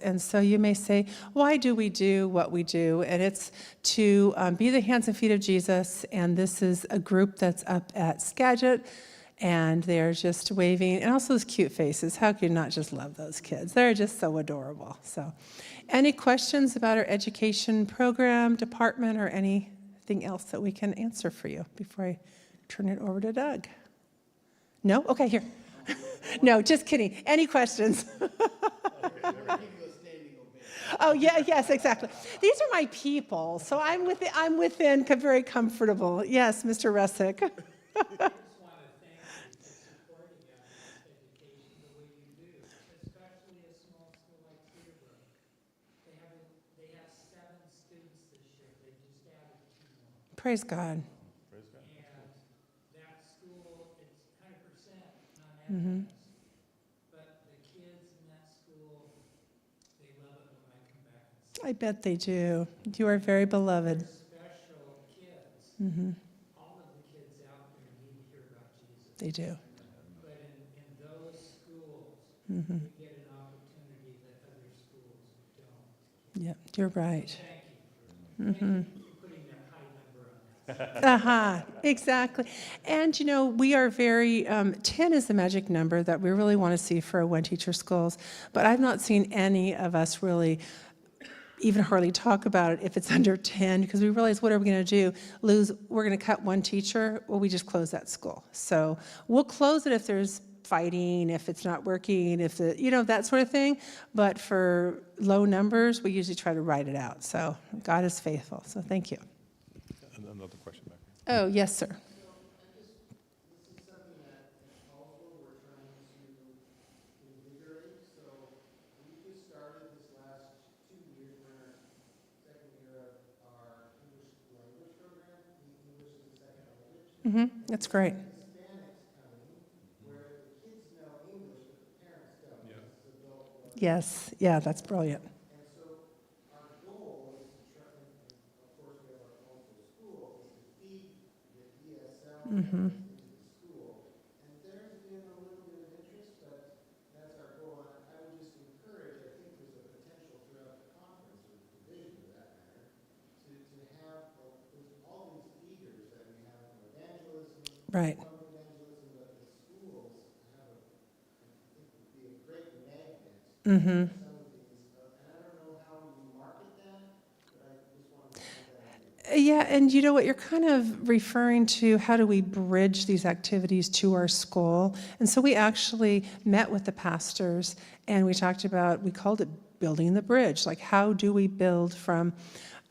And so you may say, why do we do what we do? And it's to be the hands and feet of Jesus. And this is a group that's up at Skagit, and they're just waving. And also those cute faces. How can you not just love those kids? They're just so adorable. So any questions about our education program, department, or anything else that we can answer for you before I turn it over to Doug? No? Okay, here. No, just kidding. Any questions? Oh, yeah, yes, exactly. These are my people, so I'm within very comfortable. Yes, Mr. Russick. I just want to thank you for supporting us education the way you do, especially a small school like Cedar Brook. They have 7 students this year. They just added 2 more. Praise God. And that school, it's 100% non-Adventist. But the kids in that school, they love it when I come back and I bet they do. You are very beloved. Special kids. All of the kids out there need to hear about Jesus. They do. But in those schools, we get an opportunity that other schools don't. Yeah, you're right. Thank you for putting that high number on that. Exactly. And, we are very, 10 is the magic number that we really want to see for one-teacher schools. But I've not seen any of us really even hardly talk about it if it's under 10, because we realize, what are we going to do? We're going to cut one teacher? Well, we just close that school. So we'll close it if there's fighting, if it's not working, if that sort of thing. But for low numbers, we usually try to write it out. So God is faithful. So thank you. Another question back Oh, yes, sir. This is something that also we're trying to invigorate. So we just started this last 2 years. We're in our second year of our English language program. English is a second language. That's great. Hispanics coming, where the kids know English, but the parents don't. Yeah. This is adult learning. Yes. Yeah, that's brilliant. And so our goal is to try, and of course we have our homeschool school, is to feed the ESL into the school. And there's been a little bit of interest, but that's our goal. And I would just encourage, I think there's a potential throughout the conference, or the division for that matter, to have, there's all these feeders that we have from evangelism, Right. public evangelism, but the schools have I think would be a great magnet. Mm-hmm. Some of these, and I don't know how you market that, but I just wanted to know that. Yeah, and you know what, you're kind of referring to how do we bridge these activities to our school. And so we actually met with the pastors and we talked about, we called it building the bridge. Like, how do we build from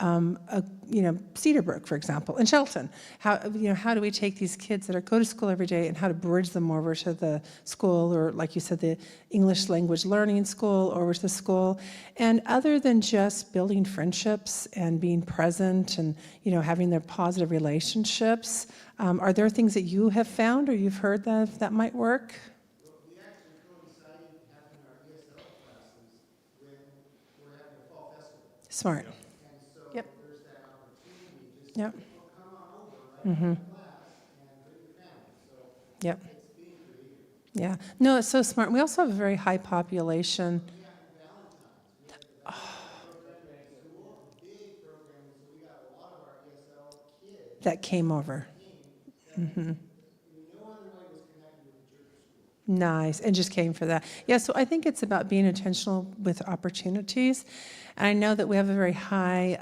Cedarbrook, for example, and Shelton? How do we take these kids that go to school every day and how to bridge them over to the school, or like you said, the English language learning school, over to the school? And other than just building friendships and being present and, having their positive relationships, are there things that you have found or you've heard that might work? Well, we actually coincided having our ESL classes when we're having a fall festival. Smart. And so Yep. there's that opportunity just Yep. come on over right after class and bring your family. So Yep. it's being creative. Yeah. No, it's so smart. We also have a very high population. Yeah, and Valentine's. We had the Valentine's program at school, a big program, so we got a lot of our ESL kids That came over. in no other way was connected with the church or school. Nice, and just came for that. Yeah, so I think it's about being intentional with opportunities. And I know that we have a very high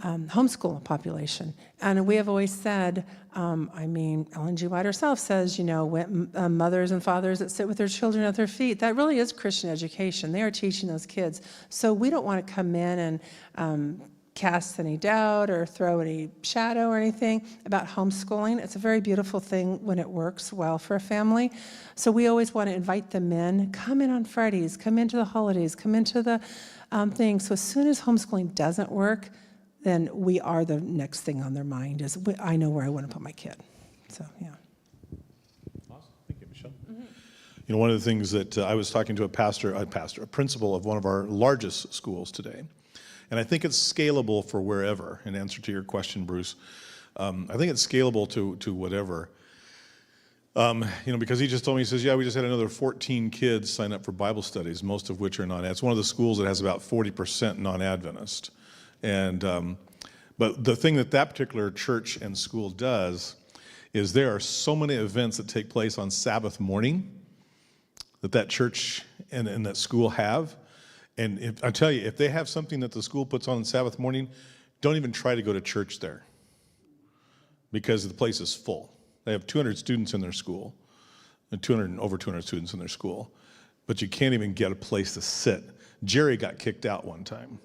homeschool population. And we have always said, Ellen G. White herself says, mothers and fathers that sit with their children at their feet, that really is Christian education. They are teaching those kids. So we don't want to come in and cast any doubt or throw any shadow or anything about homeschooling. It's a very beautiful thing when it works well for a family. So we always want to invite them in. Come in on Fridays, come into the holidays, come into the thing. So as soon as homeschooling doesn't work, then we are the next thing on their mind is, I know where I want to put my kid. So, yeah. Awesome. Thank you, Michelle. One of the things that I was talking to a principal of one of our largest schools today, and I think it's scalable for wherever, in answer to your question, Bruce. I think it's scalable to whatever. Because he just told me, he says, we just had another 14 kids sign up for Bible studies, most of which are non-Adventist. It's one of the schools that has about 40% non-Adventist. And but the thing that particular church and school does is there are so many events that take place on Sabbath morning that church and that school have. And I tell you, if they have something that the school puts on Sabbath morning, don't even try to go to church there because the place is full. They have 200 students in their school, and over 200 students in their school, but you can't even get a place to sit. Jerry got kicked out one time,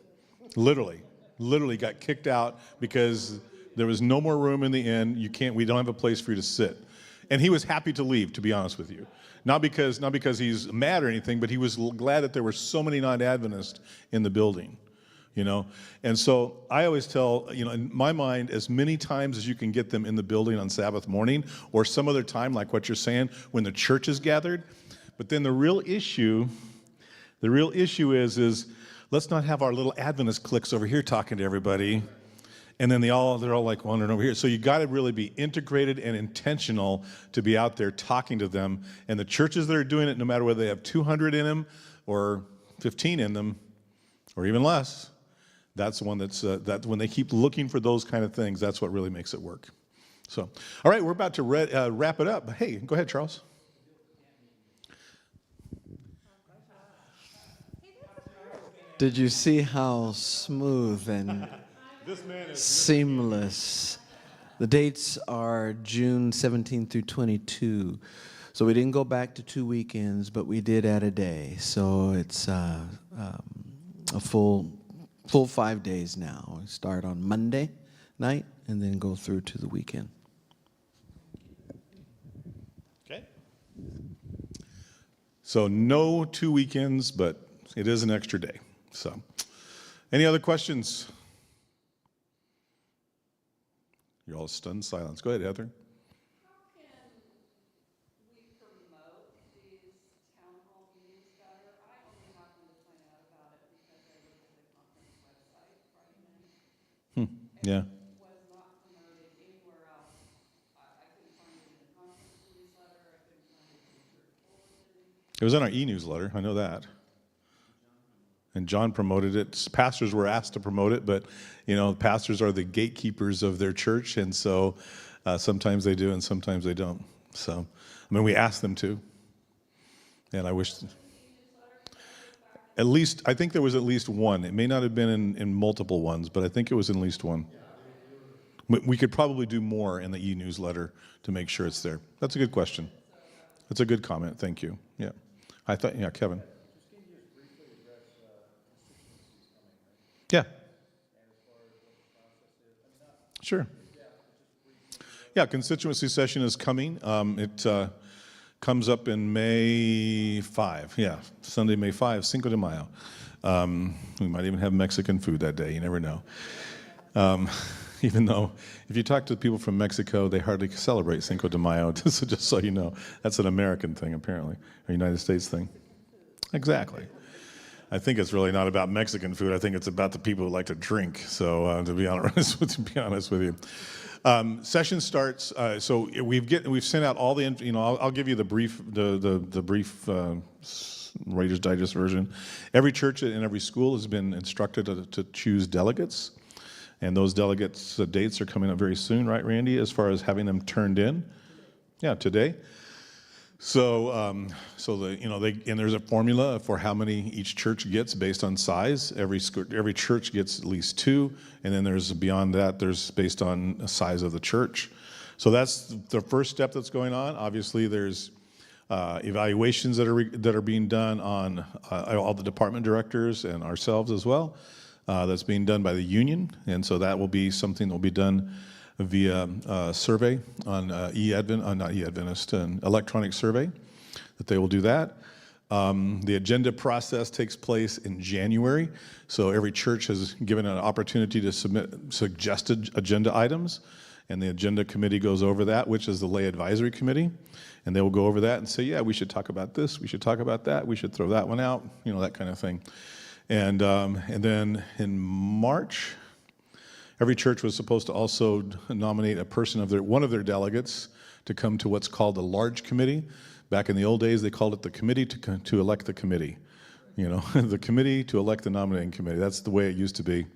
literally got kicked out because there was no more room in the inn. We don't have a place for you to sit. And he was happy to leave, to be honest with you. Not because he's mad or anything, but he was glad that there were so many non-Adventists in the building, And so I always tell, in my mind, as many times as you can get them in the building on Sabbath morning or some other time, like what you're saying, when the church is gathered. But then the real issue is let's not have our little Adventist cliques over here talking to everybody. And then they're all like wandering over here. So you got to really be integrated and intentional to be out there talking to them. And the churches that are doing it, no matter whether they have 200 in them or 15 in them or even less, that's the one that when they keep looking for those kind of things, that's what really makes it work. So, all right, we're about to wrap it up. Hey, go ahead, Charles. Did you see how smooth and seamless? The dates are June 17 through 22. So we didn't go back to 2 weekends, but we did add a day. So it's a full 5 days now. We start on Monday night and then go through to the weekend. Okay. So no 2 weekends, but it is an extra day. So, any other questions? You're all stunned silence. Go ahead, Heather. How can we promote these town hall meetings better? I only happened to find out about it because I looked at the conference website Friday night. Yeah. It was not promoted anywhere else. I couldn't find it in the conference newsletter. I couldn't find it in the church bulletin. It was in our e-newsletter. I know that. And John promoted it. Pastors were asked to promote it, but, pastors are the gatekeepers of their church, and so sometimes they do and sometimes they don't. So, we asked them to, and I wish... I think there was at least one. It may not have been in multiple ones, but I think it was at least one. We could probably do more in the e-newsletter to make sure it's there. That's a good question. That's a good comment. Thank you. Yeah. Kevin. Yeah. Sure. Yeah, constituency session is coming. It comes up in May 5. Yeah, Sunday, May 5, Cinco de Mayo. We might even have Mexican food that day. You never know. Even though if you talk to people from Mexico, they hardly celebrate Cinco de Mayo, just so you know. That's an American thing, apparently, a United States thing. Exactly. I think it's really not about Mexican food. I think it's about the people who like to drink. So to be honest with you, session starts. So we've sent out all the. I'll give you the brief Reader's Digest version. Every church and every school has been instructed to choose delegates, and those delegates' dates are coming up very soon, right, Randy? As far as having them turned in, yeah, today. So, and there's a formula for how many each church gets based on size. Every church gets at least 2, and then there's beyond that. There's based on the size of the church. So that's the first step that's going on. Obviously, there's evaluations that are being done on all the department directors and ourselves as well. That's being done by the union, and so that will be something that will be done via survey on not e-Adventist, an electronic survey, that they will do that. The agenda process takes place in January, so every church has given an opportunity to submit suggested agenda items, and the agenda committee goes over that, which is the lay advisory committee, and they will go over that and say, yeah, we should talk about this, we should talk about that, we should throw that one out, that kind of thing. And then in March, every church was supposed to also nominate a person one of their delegates to come to what's called the large committee. Back in the old days, they called it the committee to elect the committee. The committee to elect the nominating committee. That's the way it used to be.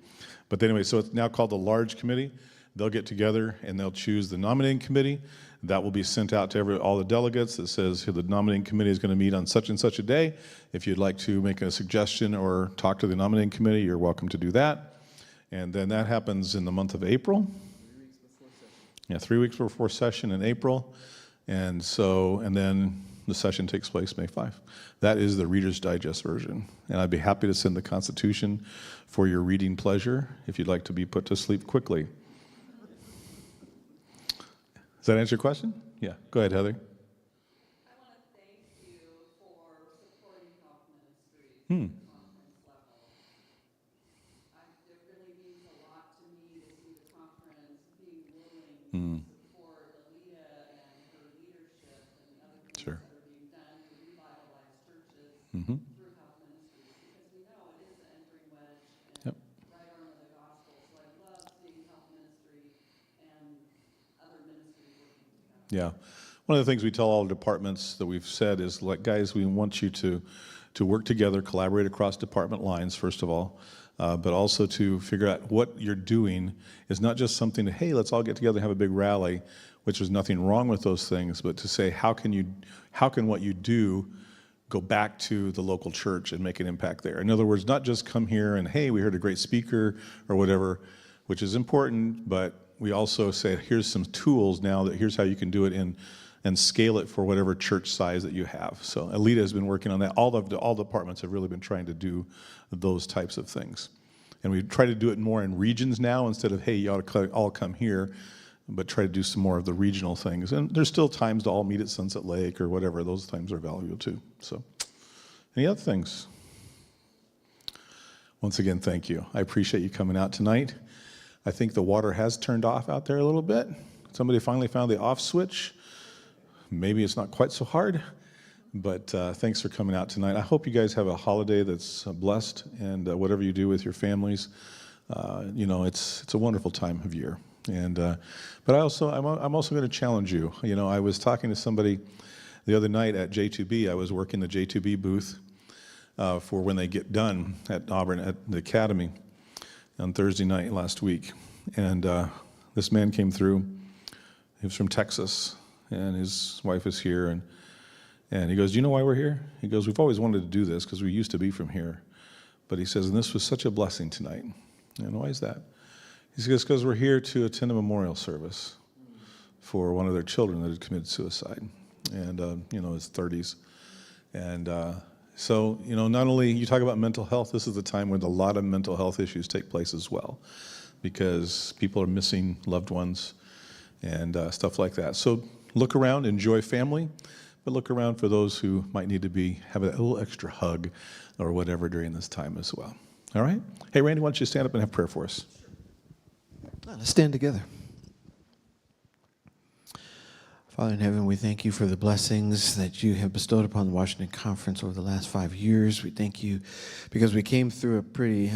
But anyway, so it's now called the large committee. They'll get together and they'll choose the nominating committee. That will be sent out to all the delegates that says the nominating committee is going to meet on such and such a day. If you'd like to make a suggestion or talk to the nominating committee, you're welcome to do that. And then that happens in the month of April. 3 weeks before session. Yeah, 3 weeks before session in April. And then the session takes place May 5. That is the Reader's Digest version. And I'd be happy to send the Constitution for your reading pleasure if you'd like to be put to sleep quickly. Does that answer your question? Yeah, go ahead, Heather. I want to thank you for supporting Health Ministries. It really means a lot to me to see the conference being willing to support Alita and her leadership and the other things that are being done to revitalize churches through Health Ministries, because we know it is entering Yeah. One of the things we tell all the departments that we've said is, like, guys, we want you to work together, collaborate across department lines, first of all, but also to figure out what you're doing is not just something to, hey, let's all get together and have a big rally, which there's nothing wrong with those things, but to say, how can what you do go back to the local church and make an impact there? In other words, not just come here and, hey, we heard a great speaker or whatever, which is important, but we also say, here's some tools now that here's how you can do it and scale it for whatever church size that you have. So Alita has been working on that. All departments have really been trying to do those types of things. And we try to do it more in regions now instead of, hey, you ought to all come here, but try to do some more of the regional things. And there's still times to all meet at Sunset Lake or whatever. Those times are valuable too. So any other things? Once again, thank you. I appreciate you coming out tonight. I think the water has turned off out there a little bit. Somebody finally found the off switch. Maybe it's not quite so hard, but thanks for coming out tonight. I hope you guys have a holiday that's blessed, and whatever you do with your families, it's a wonderful time of year. And but I'm also going to challenge you. I was talking to somebody the other night at J2B. I was working the J2B booth for when they get done at Auburn at the Academy on Thursday night last week, and this man came through. He was from Texas, and his wife is here, and he goes, "Do you know why we're here?" He goes, "We've always wanted to do this because we used to be from here." But he says, "And this was such a blessing tonight." And why is that? He says, "Because we're here to attend a memorial service for one of their children that had committed suicide, and his 30s." And so, not only you talk about mental health, this is the time when a lot of mental health issues take place as well, because people are missing loved ones and stuff like that. So look around, enjoy family, but look around for those who might need to have a little extra hug or whatever during this time as well. All right? Hey, Randy, why don't you stand up and have prayer for us? Let's stand together. Father in heaven, we thank you for the blessings that you have bestowed upon the Washington Conference over the last 5 years. We thank you because we came through a pretty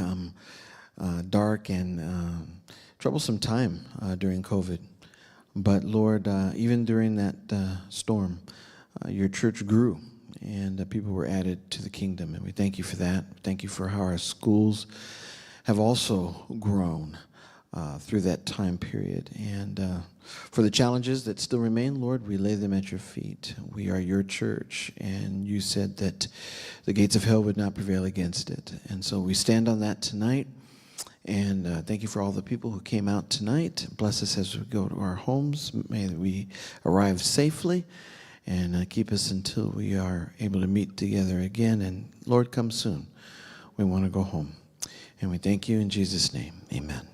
dark and troublesome time during COVID. But Lord, even during that storm, your church grew and people were added to the kingdom. And we thank you for that. Thank you for how our schools have also grown through that time period. And for the challenges that still remain, Lord, we lay them at your feet. We are your church, and you said that the gates of hell would not prevail against it. And so we stand on that tonight. And thank you for all the people who came out tonight. Bless us as we go to our homes. May we arrive safely, and keep us until we are able to meet together again. And Lord, come soon. We want to go home. And we thank you in Jesus' name. Amen.